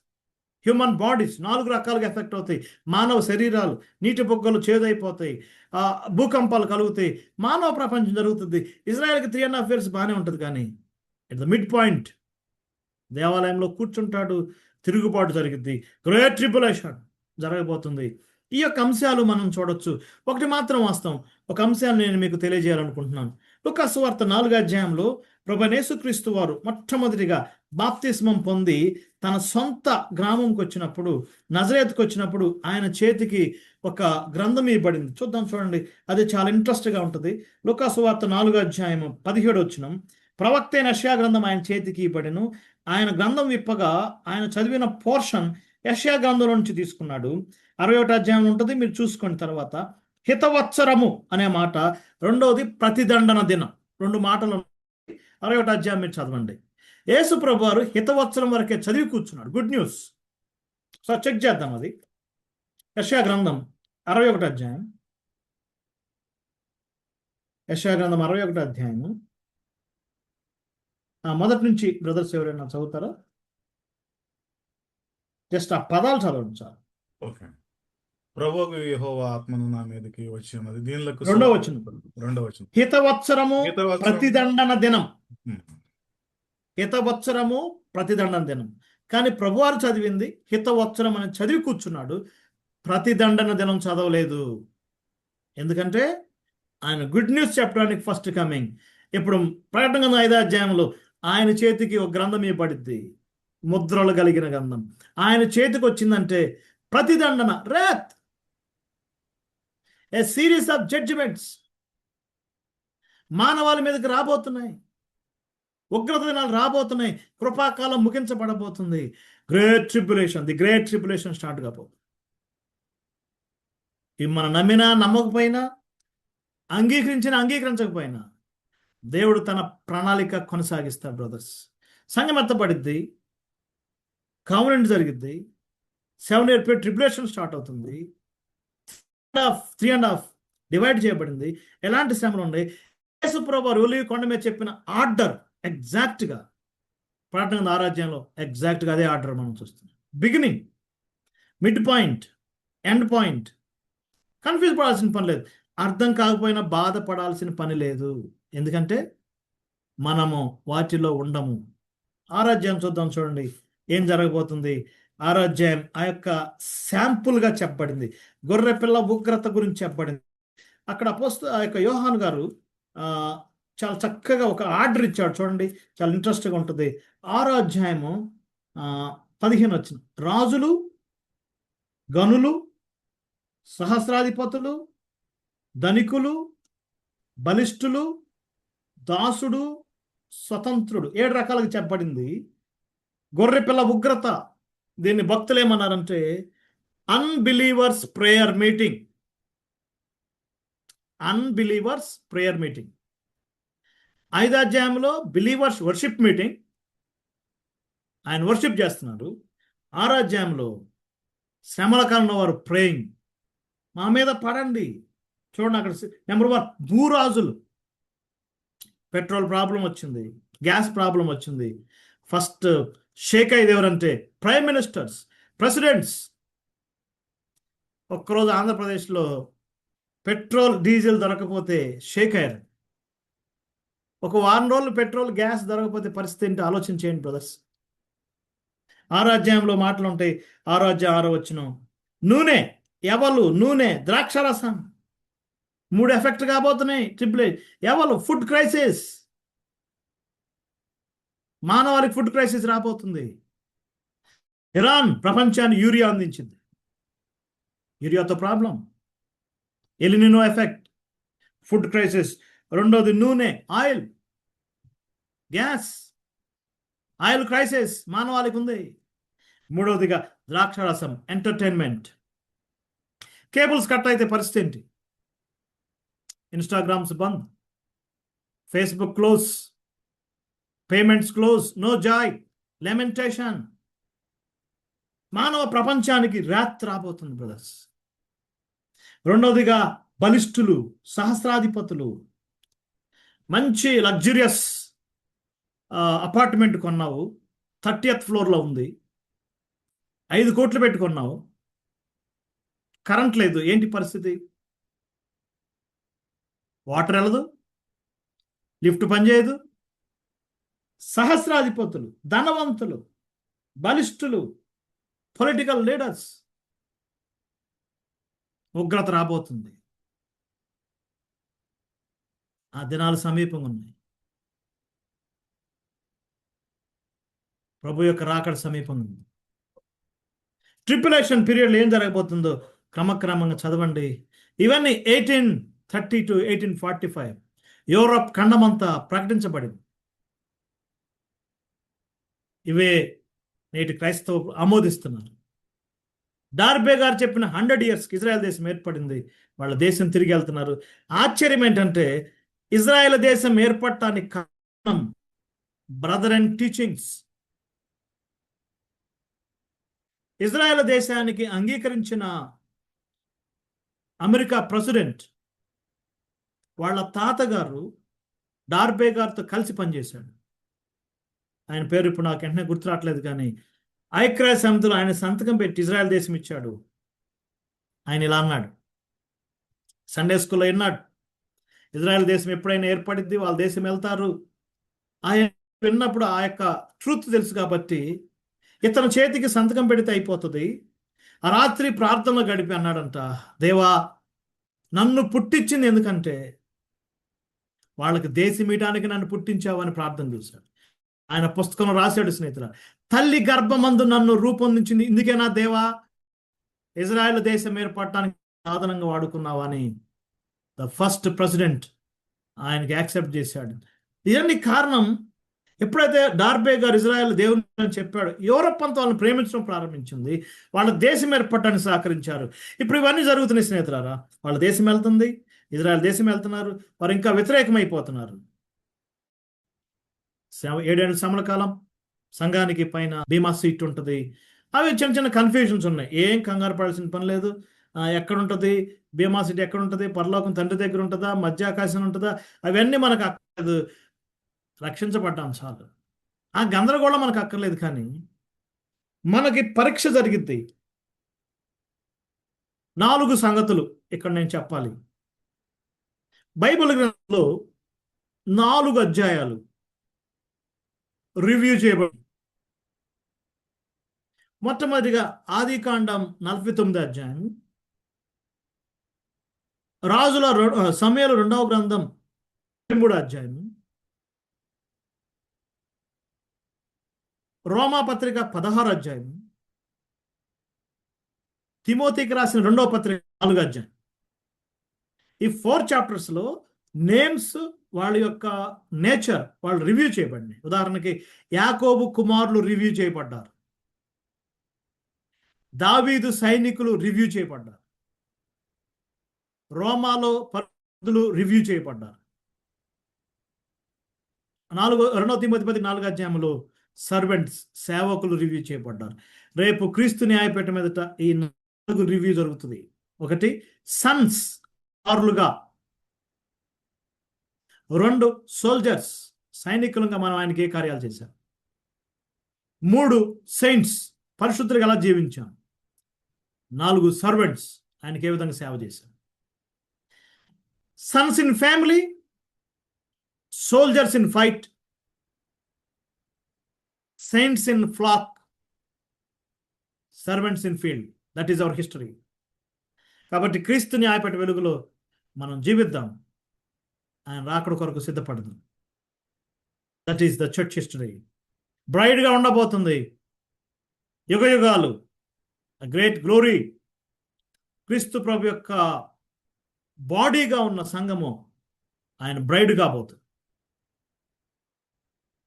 human bodies 4 రకాలుగా ఎఫెక్ట్ అవుతాయి. మానవ శరీరాలు, నీటి బొగ్గలు చేదైపోతాయి, భూకంపాలు కలుగుతాయి, మానవ ప్రపంచం జరుగుతుంది. ఇజ్రాయెల్కి 3.5 years బాగానే ఉంటుంది. కానీ ఇట్ ద మిడ్ పాయింట్ దేవాలయంలో కూర్చుంటాడు, తిరుగుబాటు జరిగింది, గ్రేట్ ట్రిబులేషన్ జరగబోతుంది. ఈ యొక్క అంశాలు మనం చూడొచ్చు. ఒకటి మాత్రం వాస్తవం, ఒక అంశాన్ని నేను మీకు తెలియజేయాలనుకుంటున్నాను. లూకా సువార్త 4వ అధ్యాయంలో ప్రభువైన యేసుక్రీస్తు వారు మొట్టమొదటిగా బాప్తిస్మం పొంది తన సొంత గ్రామంకి వచ్చినప్పుడు, నజరేతుకు వచ్చినప్పుడు ఆయన చేతికి ఒక గ్రంథం ఇవ్వబడింది. చూడండి, అది చాలా ఇంట్రెస్ట్గా ఉంటుంది. లూకా సువార్త 4వ అధ్యాయం 17వ వచనం. ప్రవక్త అయిన యెషయా గ్రంథం ఆయన చేతికి ఇవ్వబడెను. ఆయన గ్రంథం విప్పగా ఆయన చదివిన పోర్షన్ యెషయా గ్రంథంలో నుంచి తీసుకున్నాడు. 61వ అధ్యాయం ఉంటుంది, మీరు చూసుకోండి. తర్వాత హితవత్సరము అనే మాట, రెండవది ప్రతిదండన దినం, 2 మాటలు. 61వ అధ్యాయం మీరు చదవండి. యేసు ప్రభు వారు హితవత్సరం వరకే చదివి కూర్చున్నాడు. Good news. సో చెక్ చేద్దాం. అది యెషయా గ్రంథం 61వ అధ్యాయం, యెషయా గ్రంథం 61వ అధ్యాయము మొదటి నుంచి బ్రదర్స్ ఎవరైనా చదువుతారా? జస్ట్ ఆ పదాలు చదవండి చాలు. ఓకే. ప్రభువు యెహోవా ఆత్మను నా మీదకి వచ్చి ఉన్నది. దీనిలకు 2వ వచనం. 2వ వచనం. హితవత్సరము ప్రతిదండన దినం. ఉమ్. హితవత్సరము ప్రతిదండన దినం. కానీ ప్రభువారు చదివింది హితవత్సరం అని చదివి కూర్చున్నాడు. ప్రతిదండన దినం చదవలేదు. ఎందుకంటే ఆయన గుడ్ న్యూస్ చెప్పడానికి ఫస్ట్ కమింగ్. ఇప్పుడు ప్రకటన గ్రంథం 5వ అధ్యాయంలో ఆయన చేతికి ఒక గ్రంథం ఇవ్వబడిద్ది, ముద్రలు కలిగిన గ్రంథం. ఆయన చేతికి వచ్చిందంటే ప్రతిదండన, wrath, a series of judgments మానవాళి మీదకి రాబోతున్నాయి. ఉగ్రత దినాలు రాబోతున్నాయి. కృపాకాలం ముగించబడబోతుంది. Great tribulation, the great tribulation start కాబోతుంది. ఇవి మనం నమ్మినా నమ్మకపోయినా, అంగీకరించకపోయినా దేవుడు తన ప్రణాళిక కొనసాగిస్తాడు బ్రదర్స్. సంఘం ఎత్తబడిద్ది, కాన్వెంట్ జరిగిద్ది, 7 year period ట్రిబ్యులేషన్ స్టార్ట్ అవుతుంది. 3.5 డివైడ్ చేయబడింది. ఎలాంటి శ్రమలు ఉన్నాయి? యేసు ప్రభువు ఒలీవ కొండ మీద చెప్పిన ఆర్డర్ ఎగ్జాక్ట్గా ప్రకటన 6వ అధ్యాయంలో ఎగ్జాక్ట్గా అదే ఆర్డర్ మనం చూస్తున్నాం. Beginning, mid point, end point. Confuse పడాల్సిన పని లేదు. అర్థం కాకపోయినా బాధపడాల్సిన పని లేదు. ఎందుకంటే మనము వాటిలో ఉండము. 6వ అధ్యాయం చూద్దాం, చూడండి ఏం జరగబోతుంది. 6వ అధ్యాయం ఆ యొక్క శాంపుల్గా చెప్పబడింది. గొర్రెపిల్ల ఉగ్రత గురించి చెప్పబడింది. అక్కడ ఆ యొక్క యోహాను గారు చాలా చక్కగా ఒక ఆర్డర్ ఇచ్చాడు. చూడండి, చాలా ఇంట్రెస్ట్గా ఉంటుంది. 6వ అధ్యాయము 15 వచ్చిన, రాజులు, గనులు, సహస్రాధిపతులు, ధనికులు, బలిష్ఠులు, దాసుడు, స్వతంత్రుడు, 7 రకాలుగా చెప్పబడింది. గొర్రెపిల్ల ఉగ్రత, దీన్ని భక్తులు ఏమన్నారంటే unbelievers prayer meeting. Unbelievers prayer meeting. 5వ అధ్యాయంలో బిలీవర్స్ వర్షిప్ మీటింగ్, ఆయన వర్షిప్ చేస్తున్నాడు. 6వ అధ్యాయంలో శ్రమల కాలంలో వారు ప్రేయింగ్, మా మీద పడండి. చూడండి అక్కడ నెంబర్ 1 భూరాజులు. పెట్రోల్ ప్రాబ్లం వచ్చింది, గ్యాస్ ప్రాబ్లం వచ్చింది. ఫస్ట్ షేక్ అయ్యేది ఎవరంటే ప్రైమ్ మినిస్టర్స్, ప్రెసిడెంట్స్. ఒక్కరోజు ఆంధ్రప్రదేశ్లో పెట్రోల్ డీజిల్ దొరకపోతే షేక్ అయ్యారు. ఒక వారం రోజులు పెట్రోల్ గ్యాస్ దొరకకపోతే పరిస్థితి ఏంటి ఆలోచించేయండి బ్రదర్స్. 6వ అధ్యాయంలో మాటలు ఉంటాయి. 6వ అధ్యాయం 6వ వచనం, నూనె, ఎవలు, నూనె, ద్రాక్షరసం, 3 ఎఫెక్ట్ కాబోతున్నాయి. ఎవలు, ఫుడ్ క్రైసిస్, మానవాళికి ఫుడ్ క్రైసిస్ రాబోతుంది. ఇరాన్ ప్రపంచాన్ని యూరియా అందించింది, యూరియాతో problem. El Nino effect, food crisis. రెండోది నూనె, ఆయిల్, గ్యాస్, ఆయిల్ క్రైసిస్ మానవాళికి ఉంది. మూడవదిగా ద్రాక్షరసం, ఎంటర్టైన్మెంట్. కేబుల్స్ కట్ అయితే పరిస్థితి ఏంటి? ఇన్స్టాగ్రామ్స్ బంద్, Facebook close, payments close, no joy, lamentation. మానవ ప్రపంచానికి రాత్రి రాబోతుంది బ్రదర్స్. రెండవదిగా బలిష్ఠులు, సహస్రాధిపతులు. మంచి లగ్జరియస్ అపార్ట్మెంట్ కొన్నావు, 30th ఫ్లోర్లో ఉంది, 5 కోట్లు పెట్టుకున్నావు, కరెంట్ లేదు, ఏంటి పరిస్థితి? వాటర్ వెళ్ళదు, లిఫ్ట్ పనిచేయదు. సహస్రాధిపతులు, ధనవంతులు, బలిష్ఠులు, పొలిటికల్ లీడర్స్. ఉగ్రత రాబోతుంది. ఆ దినాలు సమీపంగా ఉన్నాయి. ప్రభు యొక్క రాకడ సమీపంగా ఉంది. ట్రిపులేషన్ పీరియడ్లో ఏం జరగబోతుందో క్రమక్రమంగా చదవండి. ఇవన్నీ 1830 to 1845 యూరప్ ఖండమంతా ప్రకటించబడింది. ఇవే నేటి క్రైస్తవులు ఆమోదిస్తున్నారు. డార్బే గారు చెప్పిన 100 years ఇజ్రాయెల్ దేశం ఏర్పడింది. వాళ్ళ దేశం తిరిగి వెళ్తున్నారు. ఆశ్చర్యం ఏంటంటే ఇజ్రాయెల్ దేశం ఏర్పడటానికి కారణం బ్రదర్ అండ్ టీచింగ్స్. ఇజ్రాయెల్ దేశానికి అంగీకరించిన అమెరికా ప్రెసిడెంట్ వాళ్ళ తాతగారు డార్బే గారితో కలిసి పనిచేశాడు. ఆయన పేరు ఇప్పుడు నాకు వెంటనే గుర్తు రావట్లేదు, కానీ ఐక్యరాజ్య సమితిలో ఆయన సంతకం పెట్టి ఇజ్రాయెల్ దేశం ఇచ్చాడు. ఆయన ఇలా అన్నాడు, సండే స్కూల్లో విన్నాడు, ఇజ్రాయెల్ దేశం ఎప్పుడైనా ఏర్పడిద్ది, వాళ్ళ దేశం వెళ్తారు. ఆయన విన్నప్పుడు ఆ యొక్క ట్రూత్ తెలుసు కాబట్టి ఇతని చేతికి సంతకం పెడితే అయిపోతుంది. ఆ రాత్రి ప్రార్థనలో గడిపి అన్నాడంట, దేవా నన్ను పుట్టించింది ఎందుకంటే వాళ్ళకి దేశమీయటానికి నన్ను పుట్టించావని ప్రార్థన చేశాడు. ఆయన పుస్తకంలో రాశాడు స్నేహితుల, తల్లి గర్భమందు నన్ను రూపొందించింది ఇందుకేనా దేవా ఇజ్రాయెల్ దేశం ఏర్పడటానికి సాధనంగా వాడుకున్నావా అని ద ఫస్ట్ ప్రెసిడెంట్ ఆయనకి యాక్సెప్ట్ చేశాడు. ఇవన్నీ కారణం, ఎప్పుడైతే డార్బే గారు ఇజ్రాయెల్ దేవుని అని చెప్పాడు, యూరప్ అంతా వాళ్ళని ప్రేమించడం ప్రారంభించింది, వాళ్ళ దేశం ఏర్పడటానికి సహకరించారు. ఇప్పుడు ఇవన్నీ జరుగుతున్నాయి స్నేహితులారా. వాళ్ళ దేశం వెళ్తుంది, ఇజ్రాయెల్ దేశం వెళ్తున్నారు, వారు ఇంకా వ్యతిరేకమైపోతున్నారు. 7 ఏళ్ల శ్రమల కాలం, సంఘానికి పైన బీమా సీట్ ఉంటుంది. అవి చిన్న చిన్న కన్ఫ్యూజన్స్ ఉన్నాయి. ఏం కంగారు పడాల్సిన పని లేదు. ఎక్కడ ఉంటుంది బీమా సీట్, ఎక్కడ ఉంటుంది, పరలోకం తండ్రి దగ్గర ఉంటుందా, మధ్యాకాశం ఉంటుందా, అవన్నీ మనకు అక్కర్లేదు. రక్షించబడ్డాం చాలు. ఆ గందరగోళం మనకు అక్కర్లేదు. కానీ మనకి పరీక్ష జరిగిద్ది. 4 సంగతులు ఇక్కడ నేను చెప్పాలి. బైబిల్ గ్రంథంలో 4 అధ్యాయాలు రివ్యూ చేయబడి, మొట్టమొదటిగా ఆదికాండం 49 అధ్యాయం, రాజుల సమూయేలు 2వ గ్రంథం 3 అధ్యాయం, రోమాపత్రిక 16 అధ్యాయం, తిమోతికి రాసిన 2వ పత్రిక 4 అధ్యాయం. ఈ 4 చాప్టర్స్ లో నేమ్స్, వాళ్ళ యొక్క నేచర్ వాళ్ళు రివ్యూ చేయబడినాయి. ఉదాహరణకి యాకోబు కుమారులు రివ్యూ చేయబడ్డారు, దావీదు సైనికులు రివ్యూ చేయబడ్డారు, రోమాలో పరిశుద్ధులు రివ్యూ చేయబడ్డారు. 2 తిమోతి 4 అధ్యాయంలో సర్వెంట్స్, సేవకులు రివ్యూ చేయబడ్డారు. రేపు క్రీస్తు న్యాయపీఠం మీదట ఈ 4 రివ్యూ జరుగుతుంది. 1 సన్స్, కుమారులుగా. 2 సోల్జర్స్, సైనికులుగా మనం ఆయనకి ఏ కార్యాలు చేశాం. 3 సెయింట్స్, పరిశుద్ధులుగా ఎలా జీవించాం. 4 సర్వెంట్స్, ఆయనకి ఏ విధంగా సేవ చేశాం. Sons in family, soldiers in fight, saints in flock, servants in field. That is our history. కాబట్టి క్రీస్తు న్యాయపేట వెలుగులో మనం జీవిద్దాం, ఆయన రాకడ కొరకు సిద్ధపడదాం. That is the church history. బ్రైడ్గా ఉండబోతుంది యుగ యుగాలు. Great glory. క్రీస్తు ప్రభు యొక్క బాడీగా ఉన్న సంఘము ఆయన బ్రైడ్ కాబోతుంది.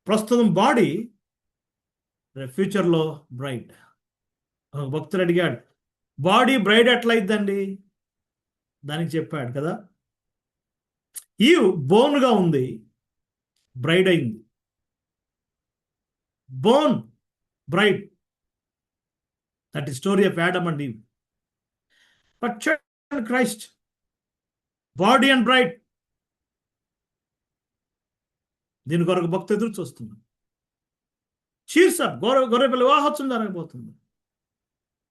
ప్రస్తుతం బాడీ, ఫ్యూచర్లో బ్రైడ్. భక్తుడు అడిగాడు, బాడీ బ్రైడ్ ఎట్లయిద్దండి? దానికి చెప్పాడు కదా, ఈ బోన్గా ఉంది, బ్రైడ్ అయింది. Bone braid, that is story of Adam and Eve. But church and Christ, body and braid. దీని కొరకు భక్తి ఎదురు చూస్తున్నాం. చీర్స్ అప్, గొర్రెపిల్ల వివాహోత్సవం జరగబోతుంది.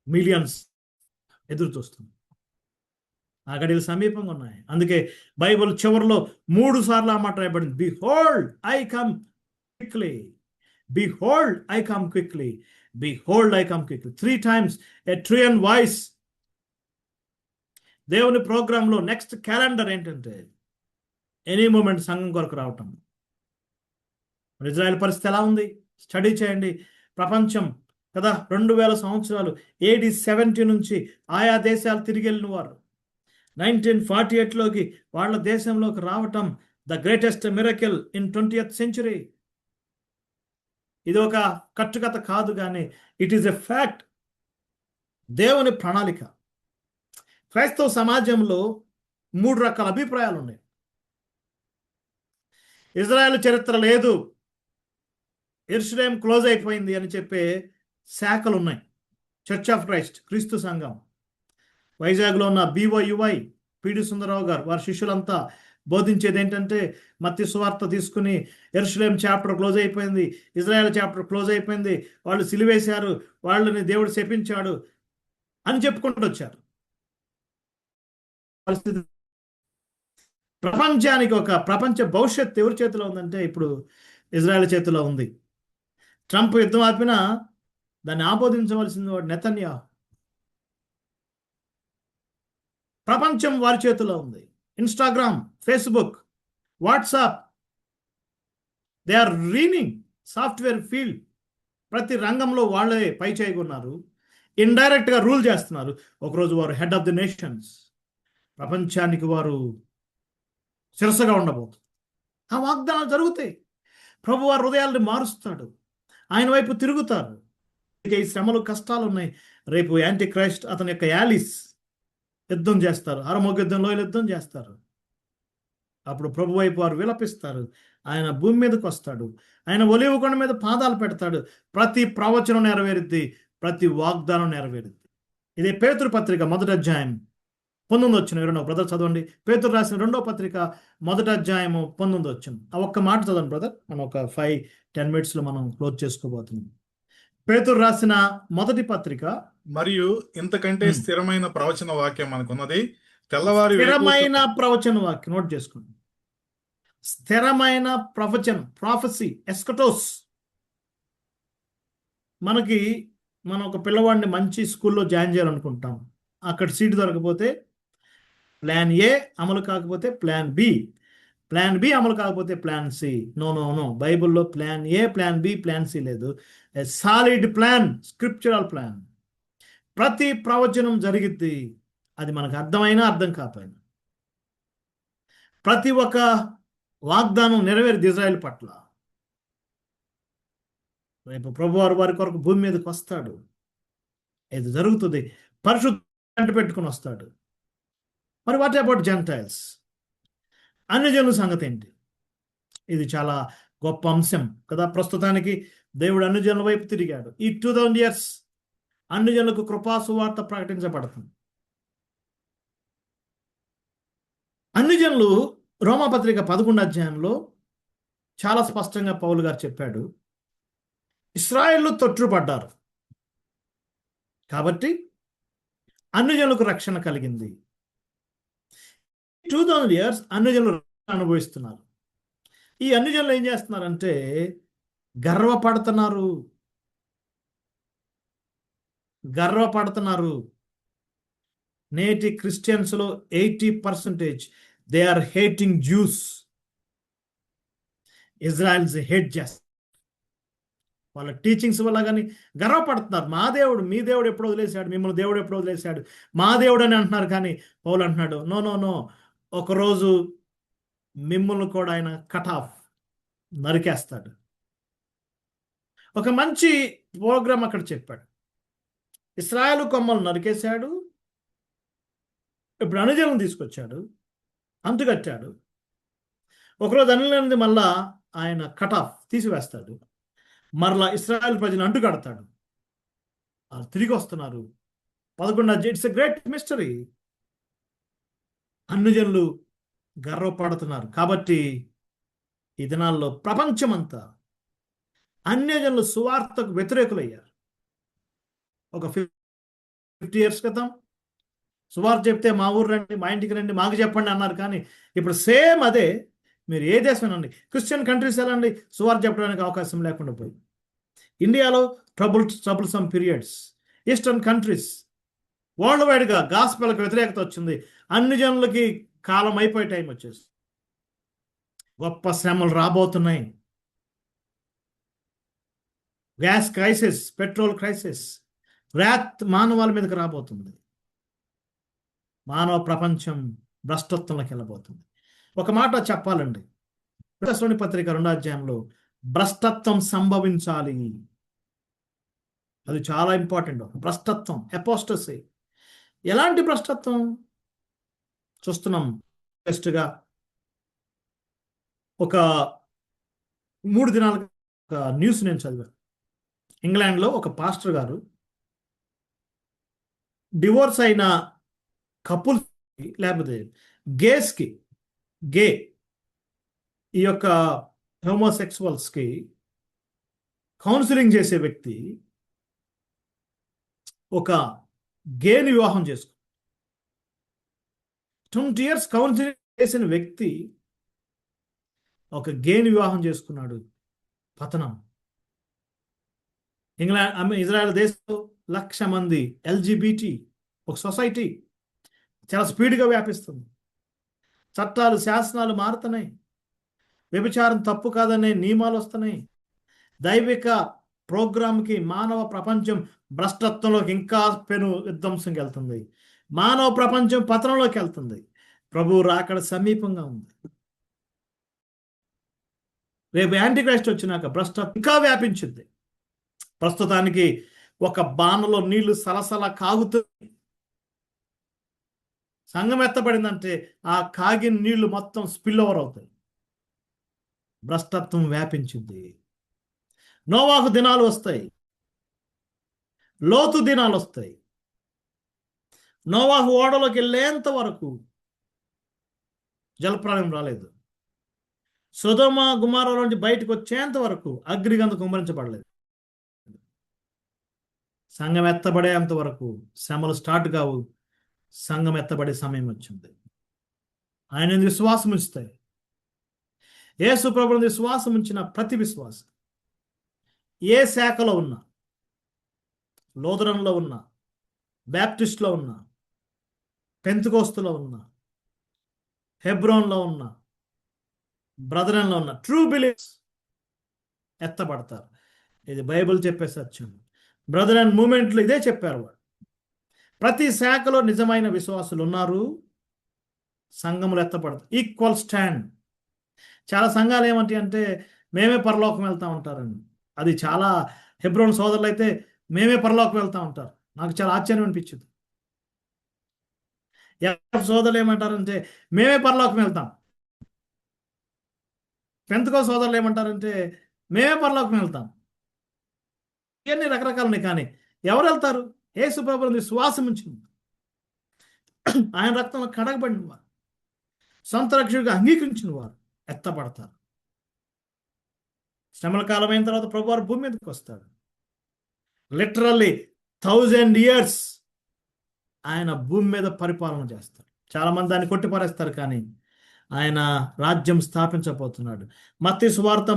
మిలియన్స్ ఎదురు చూస్తుంది. ఆ గడియలు సమీపంగా ఉన్నాయి. అందుకే బైబిల్ చివరిలో 3 సార్లు ఆ మాట రాయబడింది, behold I come quickly, behold I come quickly, behold I come quickly. 3 times a triune voice. దేవుని ప్రోగ్రాంలో నెక్స్ట్ క్యాలెండర్ ఏంటంటే ఎనీ మూమెంట్ సంఘం కొరకు రావటం. ఇజ్రాయెల్ పరిస్థితి ఎలా ఉంది స్టడీ చేయండి. ప్రపంచం కదా 2000 సంవత్సరాలు AD 70 నుంచి ఆయా దేశాలు తిరిగి వెళ్ళిన వారు 1948లోకి వాళ్ళ దేశంలోకి రావటం the greatest miracle in 20th century. ఇది ఒక కట్టుకథ కాదు, కానీ ఇట్ ఈస్ ఎ ఫ్యాక్ట్. దేవుని ప్రణాళిక. క్రైస్తవ సమాజంలో 3 రకాల అభిప్రాయాలు ఉన్నాయి. ఇజ్రాయెల్ చరిత్ర లేదు, యెరూషలేం క్లోజ్ అయిపోయింది అని చెప్పే శాఖలు ఉన్నాయి. చర్చ్ ఆఫ్ క్రైస్ట్, క్రీస్తు సంఘం. వైజాగ్లో ఉన్న BYUI, పిడి సుందరరావు గారు, వారి శిష్యులంతా బోధించేది ఏంటంటే మత్తయి సువార్త తీసుకుని యెరూషలేం చాప్టర్ క్లోజ్ అయిపోయింది, ఇజ్రాయెల్ చాప్టర్ క్లోజ్ అయిపోయింది, వాళ్ళు సిలువేశారు, వాళ్ళని దేవుడు శపించాడు అని చెప్పుకుంటూ వచ్చారు. పరిస్థితి, ప్రపంచానికి ఒక ప్రపంచ భవిష్యత్తు ఎవరి చేతిలో ఉందంటే ఇప్పుడు ఇజ్రాయెల్ చేతిలో ఉంది. ట్రంప్ యుద్ధం ఆపినా దాన్ని ఆమోదించవలసింది వాడు నెతన్యాహు. ప్రపంచం వారి చేతిలో ఉంది. Instagram, Facebook, WhatsApp, they are reigning software field. ప్రతి రంగంలో వాళ్ళే పై చేయకున్నారు. ఇండైరెక్ట్గా రూల్ చేస్తున్నారు. ఒకరోజు వారు హెడ్ ఆఫ్ ది నేషన్స్, ప్రపంచానికి వారు శిరసగా ఉండబోతున్నారు. ఆ వాగ్దానాలు జరుగుతాయి. ప్రభు వారి హృదయాల్ని మారుస్తాడు. ఆయన వైపు తిరుగుతారు. ఈ శ్రమలు, కష్టాలు ఉన్నాయి. రేపు యాంటీ క్రైస్ట్, అతని యొక్క యాలిస్ యుద్ధం చేస్తారు. అరమొగ్గ యుద్ధం చేస్తారు. అప్పుడు ప్రభు వైపు వారు విలపిస్తారు. ఆయన భూమి మీదకి వస్తాడు. ఆయన ఒలీవ కొండ మీద పాదాలు పెడతాడు. ప్రతి ప్రవచనం నెరవేరుద్ది, ప్రతి వాగ్దానం నెరవేరుద్ది. ఇదే పేతురు పత్రిక 1వ అధ్యాయం 19 వచ్చిన 22 బ్రదర్ చదవండి. పేతురు రాసిన 2వ పత్రిక 1వ అధ్యాయము 19 వచ్చిన. ఆ ఒక్క మాట చదవండి బ్రదర్. మనం ఒక 5-10 మినిట్స్లో మనం క్లోజ్ చేసుకోబోతున్నాం. పేతురు రాసిన 1వ పత్రిక. మరియు ఇంతకంటే స్థిరమైన ప్రవచన వాక్యం మనకున్నది. తెల్లవారి స్థిరమైన ప్రవచన వాక్యం నోట్ చేసుకోండి. స్థిరమైన ప్రవచనం, ప్రాఫెసీ, ఎస్కటోస్. మనం ఒక పిల్లవాడిని మంచి స్కూల్లో జాయిన్ చేయాలనుకుంటాం. అక్కడ సీటు దొరకపోతే ప్లాన్ ఏ అమలు కాకపోతే ప్లాన్ బి, ప్లాన్ బి అమలు కాకపోతే plan C. No no no, బైబిల్లో plan A, plan B, plan C లేదు. A solid plan, scriptural plan. ప్రతి ప్రవచనం జరిగిద్ది, అది మనకు అర్థమైనా అర్థం కాకపోయినా. ప్రతి ఒక్క వాగ్దానం నెరవేరుద్ది ఇజ్రాయెల్ పట్ల. రేపు ప్రభువారు వారి కొరకు భూమి మీదకి వస్తాడు. ఇది జరుగుతుంది. పరిశుద్ధ పెట్టుకుని వస్తాడు. మరి వాట్ అబౌట్ జెంటైల్స్, అన్యజనుల సంగతి ఏంటి? ఇది చాలా గొప్ప అంశం కదా. ప్రస్తుతానికి దేవుడు అన్యజనుల వైపు తిరిగాడు. ఈ 2000 years అన్యజనులకు కృపాసువార్త ప్రకటించబడుతుంది. అన్యజనులు రోమాపత్రిక 11వ అధ్యాయంలో చాలా స్పష్టంగా పౌలు గారు చెప్పాడు, ఇశ్రాయేలు తొట్టుపడ్డారు కాబట్టి అన్యజనులకు రక్షణ కలిగింది. 2000 years అన్యజనులు అనుభవిస్తున్నారు. ఈ అన్యజనులు ఏం చేస్తున్నారంటే గర్వపడుతున్నారు. నేటి క్రిస్టియన్స్లో 80% they are hating Jews. Israels hate చేస్తారు. వాళ్ళ టీచింగ్స్ వల్ల కానీ గర్వపడుతున్నారు. మా దేవుడు, మీ దేవుడు ఎప్పుడు వదిలేశాడు, మిమ్మల్ని దేవుడు ఎప్పుడు వదిలేశాడు, మా దేవుడు అని అంటున్నారు. కానీ పౌలు అంటున్నాడు, నో నో నో, ఒకరోజు మిమ్మల్ని కూడా ఆయన కట్ ఆఫ్, నరికేస్తాడు. ఒక మంచి ప్రోగ్రాం అక్కడ చెప్పాడు. ఇశ్రాయేలు కొమ్మలు నరికేశాడు, ఇప్పుడు అన్యజనులను తీసుకొచ్చాడు, అంతుకట్టాడు. ఒకరోజు అన్యులనేది మళ్ళా ఆయన కట్ ఆఫ్, తీసివేస్తాడు. మరలా ఇశ్రాయేల్ ప్రజలు అంటుకడతాడు. వాళ్ళు తిరిగి వస్తున్నారు. 11 ఇట్స్ ఎ గ్రేట్ మిస్టరీ. అన్యజనులు గర్వపడుతున్నారు. కాబట్టి ఈ దినాల్లో ప్రపంచమంతా అన్యజనులు సువార్తకు వ్యతిరేకులయ్యారు. ఒక 50 years క్రితం సువార్త చెప్తే మా ఊరు రండి, మా ఇంటికి రండి, మాకు చెప్పండి అన్నారు. కానీ ఇప్పుడు సేమ్ అదే. మీరు ఏ దేశం అండి, క్రిస్టియన్ కంట్రీస్ ఎలా అండి, సువార్త చెప్పడానికి అవకాశం లేకుండా పోయింది. ఇండియాలో troublesome periods. Eastern countries world వైడ్గా గాస్పెల్కి వ్యతిరేకత వచ్చింది. అన్ని జనులకి కాలం అయిపోయే టైం వచ్చేసి గొప్ప శ్రమలు రాబోతున్నాయి. Gas crisis, petrol crisis, wrath మానవాళి మీదకి రాబోతుంది. మానవ ప్రపంచం భ్రష్టత్వంలోకి వెళ్ళబోతుంది. ఒక మాట చెప్పాలండి, తెస్సలోని పత్రిక 2వ అధ్యాయంలో భ్రష్టత్వం సంభవించాలి. అది చాలా ఇంపార్టెంట్. భ్రష్టత్వం, అపోస్టసీ. ఎలాంటి భ్రష్టత్వం చూస్తున్నాం? జస్ట్గా ఒక 3 దినాల ఒక న్యూస్ నేను చదివాను. ఇంగ్లాండ్లో ఒక పాస్టర్ గారు డివోర్స్ అయిన కపుల్స్, లేకపోతే గే ఈ యొక్క హోమోసెక్సువల్స్కి కౌన్సిలింగ్ చేసే వ్యక్తి ఒక గేని వివాహం చేసుకు 20 years కౌన్సిలింగ్ చేసిన వ్యక్తి ఒక గేని వివాహం చేసుకున్నాడు. పతనం. ఇజ్రాయెల్ దేశంలో 1,00,000 మంది ఎల్జిబిటి ఒక సొసైటీ చాలా స్పీడ్గా వ్యాపిస్తుంది. చట్టాలు శాసనాలు మారుతున్నాయి. వ్యభిచారం తప్పు కాదనే నియమాలు వస్తున్నాయి. దైవిక ప్రోగ్రాంకి మానవ ప్రపంచం భ్రష్టత్వంలోకి ఇంకా పెను విధ్వంసంకి వెళ్తుంది. మానవ ప్రపంచం పతనంలోకి వెళ్తుంది. ప్రభువు రాకడ సమీపంగా ఉంది. రేపు యాంటీక్రైస్ట్ వచ్చినాక భ్రష్టత్వం ఇంకా వ్యాపించింది. ప్రస్తుతానికి ఒక బాణలో నీళ్లు సలసల కాగుతుంది. సంఘం ఎత్తబడిందంటే ఆ కాగిన నీళ్లు మొత్తం స్పిల్ ఓవర్ అవుతాయి. భ్రష్టత్వం వ్యాపించింది. నోవాహు దినాలు వస్తాయి. లోతు దినాలు వస్తాయి. నోవాహు ఓడలోకి వెళ్ళేంత వరకు జలప్రళయం రాలేదు. సొదొమ గుమారాల నుంచి బయటకు వచ్చేంత వరకు అగ్నిగంధ కుమ్మరించబడలేదు. సంఘం ఎత్తబడేంత వరకు శ్రమలు స్టార్ట్ కావు. సంఘం ఎత్తబడే సమయం వచ్చింది. ఆయన విశ్వాసం ఉంచుతాయి. యేసు ప్రభువుని విశ్వాసం ఉంచిన ప్రతి విశ్వాసం ఏ శాఖలో ఉన్నా, లూథరన్లో ఉన్నా, బ్యాప్టిస్ట్లో ఉన్నా, పెంతెకోస్తులో ఉన్నా, హెబ్రోన్లో ఉన్నా, బ్రదరన్లో ఉన్న ట్రూ బిలీవర్స్ ఎత్తబడతారు. ఇది బైబిల్ చెప్పే సత్యం. బ్రదర్ అండ్ మూమెంట్లో ఇదే చెప్పారు. వాడు ప్రతి శాఖలో నిజమైన విశ్వాసులు ఉన్నారు. సంఘములు ఎత్తపడతారు. Equal stand. చాలా సంఘాలు ఏమంటాయి అంటే మేమే పరలోకం వెళ్తా ఉంటారని. అది చాలా హెబ్రోన్ సోదరులు అయితే మేమే పరలోకం వెళ్తా ఉంటారు. నాకు చాలా ఆశ్చర్యం అనిపించింది. సోదరులు ఏమంటారంటే మేమే పరలోకం వెళ్తాం. పెంతెకోస్తు సోదరులు ఏమంటారంటే మేమే పరలోకం వెళ్తాం. ఇవన్నీ రకరకాలు ఉన్నాయి. కానీ ఎవరు వెళ్తారు? యేసు ప్రభువుని విశ్వాసం ఉంచింది. ఆయన రక్తంలో కడగబడిన వారు, సొంత రక్షకుడిగా అంగీకరించిన వారు ఎత్తపడతారు. శ్రమల కాలం అయిన తర్వాత ప్రభు వారు భూమి మీదకి వస్తాడు. లిటరల్లీ 1000 years ఆయన భూమి మీద పరిపాలన చేస్తాడు. చాలా మంది దాన్ని కొట్టిపారేస్తారు. కానీ ఆయన రాజ్యం స్థాపించబోతున్నాడు. మత్తయి సువార్త,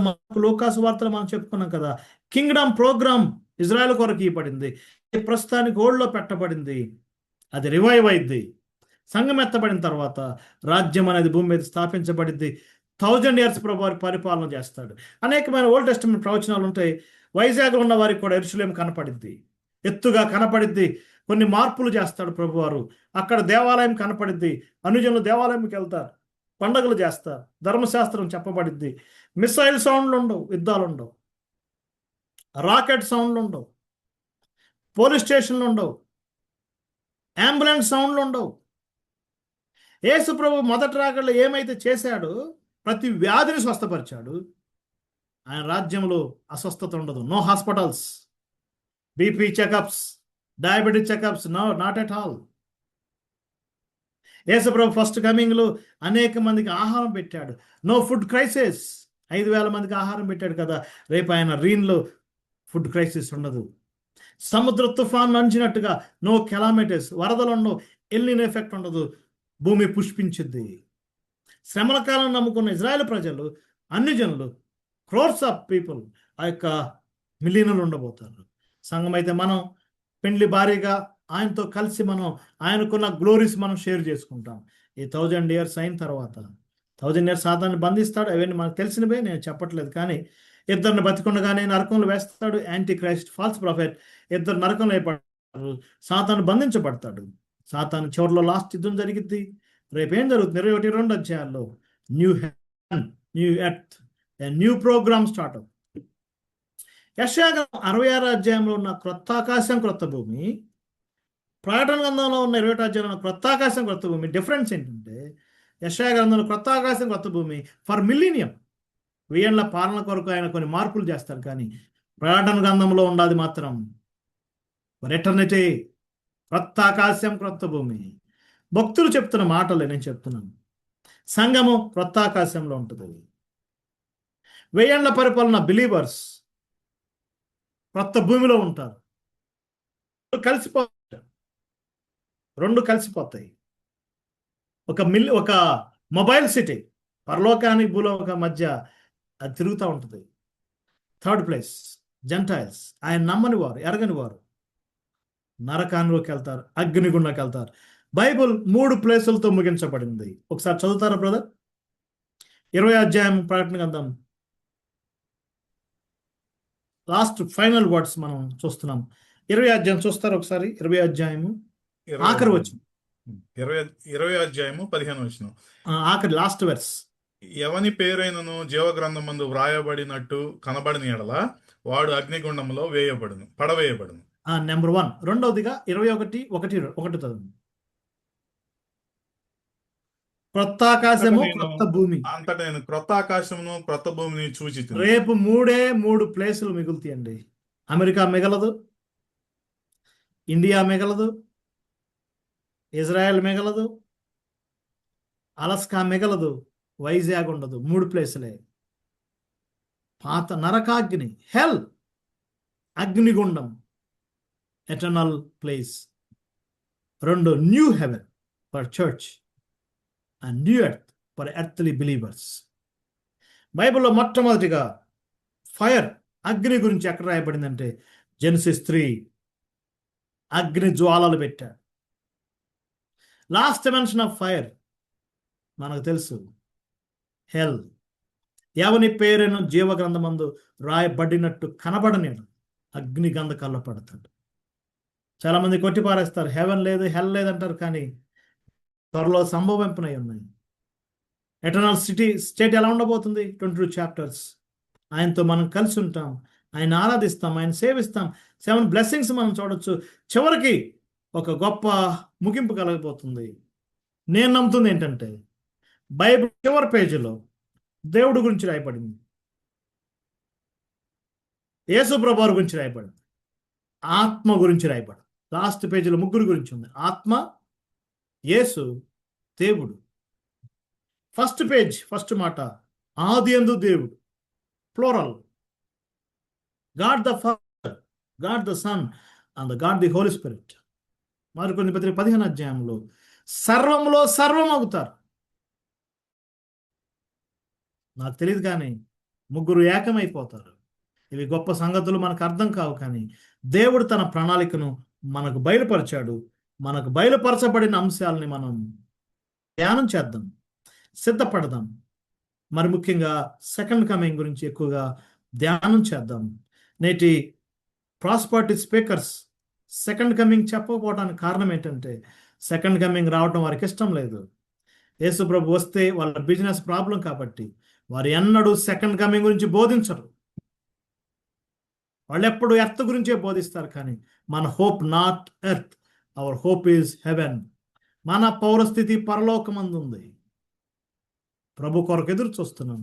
లూకా సువార్తలో మనం చెప్పుకున్నాం కదా, కింగ్డమ్ ప్రోగ్రామ్ ఇజ్రాయెల్ కొరకు ఇవ్వబడింది. ప్రస్తుతానికి ఓల్డ్లో పెట్టబడింది. అది రివైవ్ అయింది. సంఘం ఎత్తబడిన తర్వాత రాజ్యం అనేది భూమి మీద స్థాపించబడింది. 1000 years ప్రభు వారి పరిపాలన చేస్తాడు. అనేకమైన ఓల్డ్ టెస్టమెంట్ ప్రవచనాలు ఉంటాయి. వైజాగ్లో ఉన్న వారికి కూడా యెరూషలేము కనపడిద్ది, ఎత్తుగా కనపడిద్ది. కొన్ని మార్పులు చేస్తాడు ప్రభువారు. అక్కడ దేవాలయం కనపడిద్ది. అనుజనులు దేవాలయంకి వెళ్తారు, పండుగలు చేస్తారు, ధర్మశాస్త్రం చెప్పబడిద్ది. మిసైల్ సౌండ్లు ఉండవు, యుద్ధాలు ఉండవు, రాకెట్ సౌండ్లు ఉండవు, పోలీస్ స్టేషన్లు ఉండవు, అంబులెన్స్ సౌండ్లు ఉండవు. యేసు ప్రభు మొదటి రాకడలో ఏమైతే చేశాడో ప్రతి వ్యాధిని స్వస్థపరిచాడు. ఆయన రాజ్యంలో అస్వస్థత ఉండదు. No hospitals, BP checkups, diabetic checkups, no, not at all. యేసుప్రభు ఫస్ట్ కమింగ్లో అనేక మందికి ఆహారం పెట్టాడు. No food crisis. 5,000 మందికి ఆహారం పెట్టాడు కదా. రేపు ఆయన రీన్లో ఫుడ్ క్రైసిస్ ఉండదు. సముద్ర తుఫాన్ నంచినట్టుగా నో కెలామిటీస్, వరదలు ఉండవు, ఎల్నినో ఎఫెక్ట్ ఉండదు. భూమి పుష్పించింది. శ్రమల కాలం నమ్ముకున్న ఇజ్రాయెల్ ప్రజలు, అన్ని జనులు, క్రోర్స్ ఆఫ్ పీపుల్ ఆ యొక్క మిలియన్లు ఉండబోతారు. సంఘం అయితే మనం పెండ్లి భారీగా ఆయనతో కలిసి మనం ఆయనకున్న గ్లోరీస్ మనం షేర్ చేసుకుంటాం. ఈ 1000 years అయిన తర్వాత 1000 years సాతాన్ని బంధిస్తాడు. అవన్నీ మనకు తెలిసినవే, నేను చెప్పట్లేదు. కానీ ఇద్దరిని బతికుండగానే నరకంలో వేస్తాడు. యాంటీ క్రైస్ట్, ఫాల్స్ ప్రాఫెట్, ఇద్దరు నరకంలో వేయబడతారు. సాతాను బంధించబడతాడు. సాతాను చివరిలో లాస్ట్ యుద్ధం జరిగిద్ది. రేపేం జరుగుతుంది? 21-22 అధ్యాయాల్లో new heaven, new earth, new program start అవుతుంది. యెషయా 66 అధ్యాయంలో ఉన్న క్రొత్త ఆకాశం, క్రొత్త భూమి, ప్రకటన గ్రంథంలో ఉన్న 21 అధ్యాయంలో ఉన్న క్రొత్త ఆకాశం, క్రొత్త భూమి డిఫరెన్స్ ఏంటంటే యెషయా గ్రంథంలో క్రొత్త ఆకాశం, క్రొత్త భూమి ఫర్ మిలీనియం, 1000 ఏళ్ల పాలన కొరకు ఆయన కొన్ని మార్పులు చేస్తారు. కానీ ప్రకటన గ్రంథంలో ఉన్నది మాత్రం ఫర్ ఎటర్నిటీ, క్రొత్త ఆకాశం, క్రొత్త భూమి. భక్తులు చెప్తున్న మాటలే నేను చెప్తున్నాను. సంఘము క్రొత్త ఆకాశంలో ఉంటుంది. 1000 ఏళ్ల పరిపాలన బిలీవర్స్ క్రొత్త భూమిలో ఉంటారు. రెండు కలిసిపోతాయి. ఒక మొబైల్ సిటీ పరలోకానికి భూలోక మధ్య అది తిరుగుతూ ఉంటుంది. థర్డ్ ప్లేస్ జెంటైల్స్, ఆయన నమ్మని వారు, ఎరగని వారు నరకానికి వెళ్తారు, అగ్నిగుండకి వెళ్తారు. బైబుల్ 3 ప్లేసులతో ముగించబడింది. ఒకసారి చదువుతారా బ్రదర్? 20 అధ్యాయం ప్రకటన గ్రంథం లాస్ట్ ఫైనల్ వర్డ్స్ మనం చూస్తున్నాం. 20 అధ్యాయం చూస్తారు ఒకసారి. 20 అధ్యాయము ఆఖరి వచనం, 20 అధ్యాయము 15 వచనం. ఆఖరి లాస్ట్ వెర్స్. ఎవని పేరైనను జీవగ్రంథమందు వ్రాయబడినట్టు కనబడిన ఎడల వాడు అగ్నిగుండంలో పడవేయబడును. నెంబర్ 1. రెండవదిగా 21:1 చదువు. క్రొత్త ఆకాశము, క్రొత్త భూమి. అంతటా నేను క్రొత్త ఆకాశమును క్రొత్త భూమిని చూచి రేపు 3 ప్లేసులు మిగులుతాయండి. అమెరికా మిగలదు, ఇండియా మిగలదు, ఇజ్రాయెల్ మిగలదు, అలస్కా మిగలదు, వైజాగ్ ఉండదు. 3 ప్లేసులే. పాత నరకాగ్ని, హెల్, అగ్నిగుండం, eternal place. 2 new heaven for church and new earth for earthly believers. బైబిల్లో మొట్టమొదటిగా ఫైర్, అగ్ని గురించి ఎక్కడ రాయబడిందంటే జెనసిస్ 3. అగ్ని జ్వాలలు పెట్టాడు. లాస్ట్ మెన్షన్ ఆఫ్ ఫైర్ మనకు తెలుసు, హెల్. ఎవని పేరును జీవగ్రంథమందు రాయబడినట్టు కనబడనేడు అగ్ని గంధకాల్లో పడతాడు. చాలా మంది కొట్టిపారేస్తారు, హెవెన్ లేదు, హెల్ లేదంటారు. కానీ త్వరలో సంభవింపనై ఉన్నాయి. ఎటర్నల్ స్టేట్ ఎలా ఉండబోతుంది? 22 చాప్టర్స్. ఆయనతో మనం కలిసి ఉంటాం, ఆయన ఆరాధిస్తాం, ఆయన సేవిస్తాం. 7 బ్లెస్సింగ్స్ మనం చూడొచ్చు. చివరికి ఒక గొప్ప ముగింపు కలగబోతుంది. నేను నమ్ముతుంది ఏంటంటే బైబిల్ చివరి పేజీలో దేవుడు గురించి రాయబడింది, యేసు ప్రభువారి గురించి రాయబడింది, ఆత్మ గురించి రాయబడింది. లాస్ట్ పేజీలో 3 గురించి ఉంది: ఆత్మ, యేసు, దేవుడు. ఫస్ట్ పేజ్, ఫస్ట్ మాట, ఆదియందు దేవుడు, plural. God the father, God the son and God the holy spirit. మరికొన్ని పత్రిక 15 అధ్యాయంలో సర్వంలో సర్వం అవుతారు. నాకు తెలియదు కానీ 3 ఏకమైపోతారు. ఇవి గొప్ప సంగతులు, మనకు అర్థం కావు. కానీ దేవుడు తన ప్రణాళికను మనకు బయలుపరిచాడు. మనకు బయలుపరచబడిన అంశాలని మనం ధ్యానం చేద్దాం, సిద్ధపడదాం. మరి ముఖ్యంగా సెకండ్ కమింగ్ గురించి ఎక్కువగా ధ్యానం చేద్దాం. నేటి ప్రాస్పరిటీ స్పీకర్స్ సెకండ్ కమింగ్ చెప్పకపోవడానికి కారణం ఏంటంటే సెకండ్ కమింగ్ రావడం వారికి ఇష్టం లేదు. యేసు ప్రభు వస్తే వాళ్ళ బిజినెస్ ప్రాబ్లం కాబట్టి వారు ఎన్నడూ సెకండ్ కమింగ్ గురించి బోధించరు. వాళ్ళు ఎప్పుడు ఎర్త్ గురించే బోధిస్తారు. కానీ మన hope not earth, our hope is heaven. మన పౌరస్థితి పరలోకమందు ఉంది. ప్రభు కొరకు ఎదురు చూస్తున్నాం.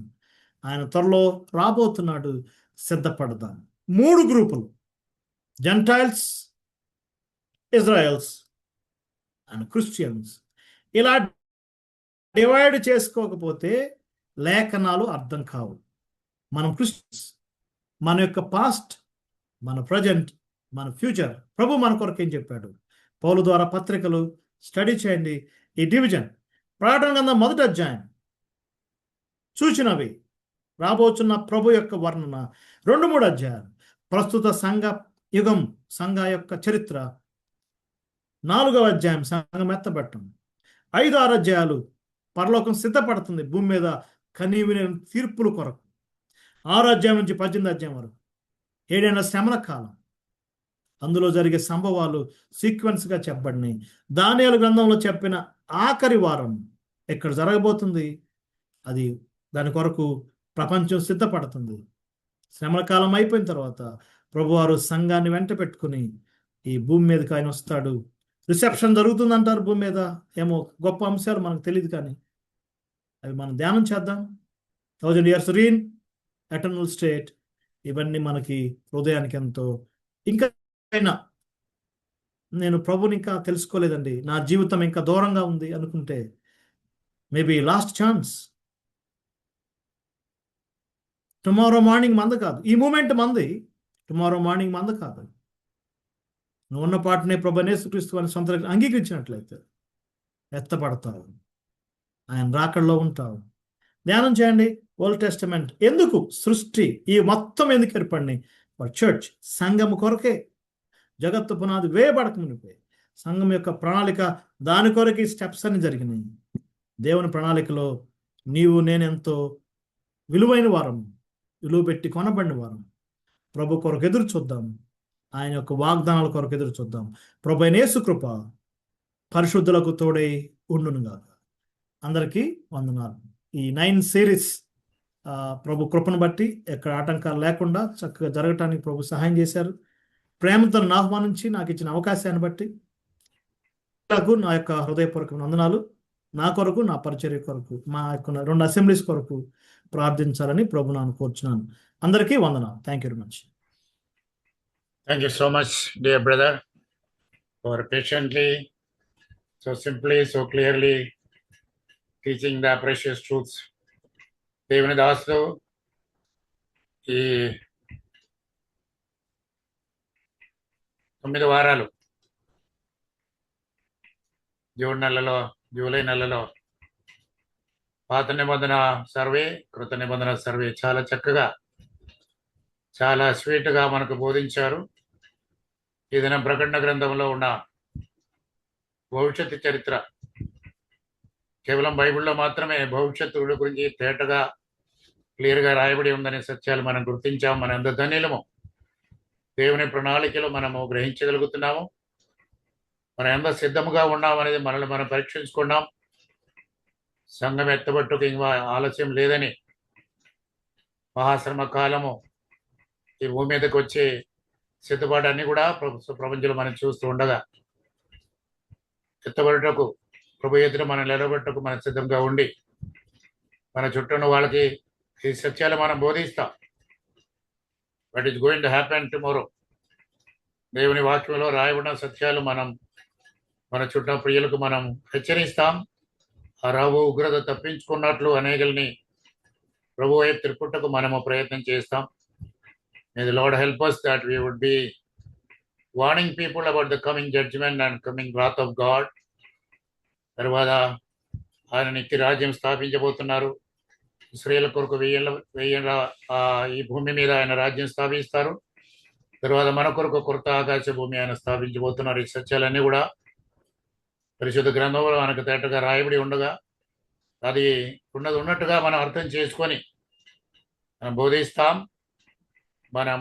ఆయన త్వరలో రాబోతున్నాడు, సిద్ధపడదాం. 3 గ్రూపులు: జెంటైల్స్, ఇజ్రాయెల్స్ అండ్ క్రిస్టియన్స్. ఇలా డివైడ్ చేసుకోకపోతే లేఖనాలు అర్థం కావు. మనం క్రిస్టియన్స్, మన యొక్క పాస్ట్, మన ప్రజెంట్, మన ఫ్యూచర్. ప్రభు మన కొరకు ఏం చెప్పాడు? పౌలు ద్వారా పత్రికలు స్టడీ చేయండి. ఈ డివిజన్ ప్రకటన గ్రంథం 1వ అధ్యాయం సూచనవి, రాబోతున్న ప్రభు యొక్క వర్ణన 2-3 అధ్యాయాలు, ప్రస్తుత సంఘ యుగం, సంఘ యొక్క చరిత్ర 4వ అధ్యాయం, సంఘం ఎత్తబట్టం 5-6 అధ్యాయాలు, పరలోకం సిద్ధపడుతుంది భూమి మీద కనీవిన తీర్పుల కొరకు. 6వ అధ్యాయం నుంచి 18వ అధ్యాయం వరకు 7 ఏళ్ల శ్రమల కాలం, అందులో జరిగే సంభవాలు సీక్వెన్స్గా చెప్పబడినాయి. దానియేలు గ్రంథంలో చెప్పిన ఆఖరి వారం ఎక్కడ జరగబోతుంది, అది దాని కొరకు ప్రపంచం సిద్ధపడుతుంది. శ్రమల కాలం అయిపోయిన తర్వాత ప్రభువారు సంఘాన్ని వెంట పెట్టుకుని ఈ భూమి మీదకి ఆయన వస్తాడు. రిసెప్షన్ జరుగుతుందంటారు భూమి మీద. ఏమో గొప్ప అంశాలు మనకు తెలియదు, కానీ అవి మనం ధ్యానం చేద్దాం. 1000 years reign, ఎటర్నల్ స్టేట్, ఇవన్నీ మనకి హృదయానికి ఎంతో. ఇంకా నేను ప్రభుని ఇంకా తెలుసుకోలేదండి, నా జీవితం ఇంకా దూరంగా ఉంది అనుకుంటే maybe last chance. Tomorrow morning మంద కాదు, ఈ మూమెంట్ మంది. టుమారో మార్నింగ్ మంద కాదు. నువ్వు ఉన్న పాటనే ప్రభు యేసుక్రీస్తు అని సొంత అంగీకరించినట్లయితే ఎత్తపడతావు, ఆయన రాకడలో ఉంటావు. ధ్యానం చేయండి. ఓల్డ్ టెస్టమెంట్ ఎందుకు, సృష్టి ఈ మొత్తం ఎందుకు ఏర్పడినాయి? ఫర్ చర్చ్, సంఘం కొరకే. జగత్తు పునాది వేయబడక మునిపే సంఘం యొక్క ప్రణాళిక, దాని కొరకే స్టెప్స్ అని జరిగినాయి. దేవుని ప్రణాళికలో నీవు నేనెంతో విలువైన వారం, విలువ పెట్టి కొనబడిన వారం. ప్రభు కొరకు ఎదురు చూద్దాం, ఆయన యొక్క వాగ్దానాల కొరకు ఎదురు చూద్దాం. ప్రభు అయిన యేసు కృప పరిశుద్ధులకు తోడై ఉండునుగాక. అందరికీ వందనాలు. ఈ 9 సిరీస్ ప్రభు కృపను బట్టి ఎక్కడ ఆటంకాలు లేకుండా చక్కగా జరగటానికి ప్రభు సహాయం చేశారు. ప్రేమతో నన్ను ఆహ్వానించి నాకు ఇచ్చిన అవకాశాన్ని బట్టి నాకు నా యొక్క హృదయపూర్వక వందనాలు. నా కొరకు, నా పరిచర్య కొరకు, మా యొక్క 2 అసెంబ్లీస్ కొరకు ప్రార్థించాలని ప్రభు నాను కోరుచున్నాను. అందరికీ వందనాలు. Thank you very much. Thank you so much, dear brother, for patiently, so simply, so clearly teaching the precious truths. దేవుని దాసులు ఈ 9 వారాలు జూలై నెలలో పాత నిబంధన సర్వే, కృత నిబంధన సర్వే చాలా చక్కగా, చాలా స్వీట్గా మనకు బోధించారు. ఈ దినం ప్రకటన గ్రంథంలో ఉన్న భవిష్యత్తు చరిత్ర, కేవలం బైబిల్లో మాత్రమే భవిష్యత్తు గురించి తేటగా క్లియర్గా రాయబడి ఉందనే సత్యాలు మనం గుర్తించాము. మన ఎంత ధన్యులము. దేవుని ప్రణాళికలో మనము గ్రహించగలుగుతున్నాము. మనం ఎంత సిద్ధముగా ఉన్నామనేది మనల్ని మనం పరీక్షించుకున్నాం. సంఘం ఎత్తబట్టుకు ఇంకా ఆలస్యం లేదని, మహాశ్రమ కాలము ఈ భూమి మీదకి వచ్చే సిద్ధపాటు అన్ని కూడా ప్రపంచంలో మనం చూస్తూ ఉండగా, ఎత్తబడుటకు ప్రభు ఎదుట మనం నిలబెట్టకు మనం సిద్ధంగా ఉండి మన చుట్టూ ఉన్న వాళ్ళకి ఈ సత్యాలు మనం బోధిస్తాం. What is going to happen tomorrow. దేవుని వాక్యంలో రాయబడిన సత్యాలు మనం మన చుట్టూ ప్రియులకు మనం హెచ్చరిస్తాం. ఆ రాబో ఉగ్రత తప్పించుకున్నట్లు అనేకల్ని ప్రభు వైపు తిరుపుటకు మనము ప్రయత్నం చేస్తాం. May the Lord help us that we would be warning people about the coming judgment and coming wrath of God. తర్వాత ఆయన నిత్య రాజ్యం స్థాపించబోతున్నారు. ఇశ్రాయేలు కొరకు 1000 ఈ భూమి మీద ఆయన రాజ్యం స్థాపిస్తారు. తర్వాత మన కొరకు కొత్త ఆకాశ భూమి ఆయన స్థాపించబోతున్నారు. ఈ సత్యాలన్నీ కూడా పరిశుద్ధ గ్రంథంలో మనకు తేటగా రాయబడి ఉండగా, అది ఉన్నట్టుగా మనం అర్థం చేసుకొని మనం బోధిస్తాం. మనం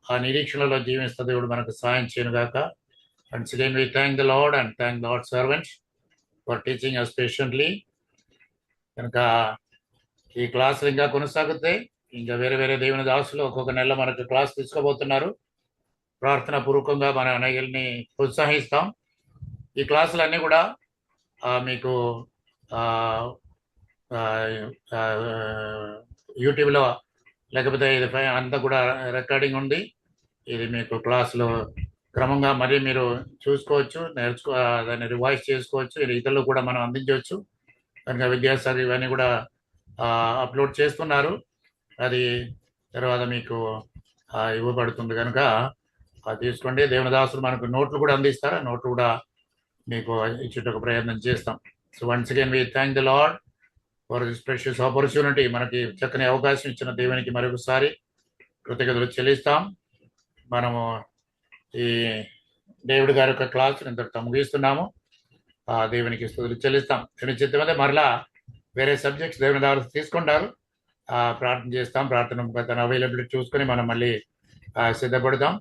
ఆ నిరీక్షణలో జీవిస్తా దేవుడు మనకు సాయం చేయను గాక. And second we thank the lord and thank the lord servants for teaching us patiently. కనుక ఈ క్లాసులు ఇంకా కొనసాగుతాయి. ఇంకా వేరే వేరే దేవుని దాసులు ఒక్కొక్క నెల మనకు క్లాస్ తీసుకోబోతున్నారు. ప్రార్థన పూర్వకంగా మన అనేకల్ని ప్రోత్సహిస్తాం. ఈ క్లాసులన్నీ కూడా మీకు యూట్యూబ్లో లేకపోతే ఇది అంతా కూడా రికార్డింగ్ ఉంది. ఇది మీకు క్లాసులో క్రమంగా మరీ మీరు చూసుకోవచ్చు, దాన్ని రివైజ్ చేసుకోవచ్చు. ఇది ఇతరులు కూడా మనం అందించవచ్చు. కనుక విద్యాసాగర్ ఇవన్నీ కూడా అప్లోడ్ చేస్తున్నారు. అది తర్వాత మీకు ఇవ్వబడుతుంది. కనుక తీసుకోండి. దేవునిదాసులు మనకు నోట్లు కూడా అందిస్తారు. ఆ నోట్లు కూడా మీకు ఇచ్చేటకు ప్రయత్నం చేస్తాం. So once again we thank the lord for this precious opportunity. మనకి చక్కని అవకాశం ఇచ్చిన దేవునికి మరొకసారి కృతజ్ఞతలు చెల్లిస్తాం. మనము ఈ డేవిడ్ గారి యొక్క క్లాస్ ఇంతటితో ముగిస్తున్నాము. దేవునికి స్తుతులు చెల్లిస్తాం. దేవుని చిత్తమైతే మరలా వేరే సబ్జెక్ట్స్ దేవుని ద్వారా తీసుకుంటారు. ప్రార్థన చేస్తాం. ప్రార్థన తన అవైలబిలిటీ చూసుకొని మనం మళ్ళీ సిద్ధపడతాం.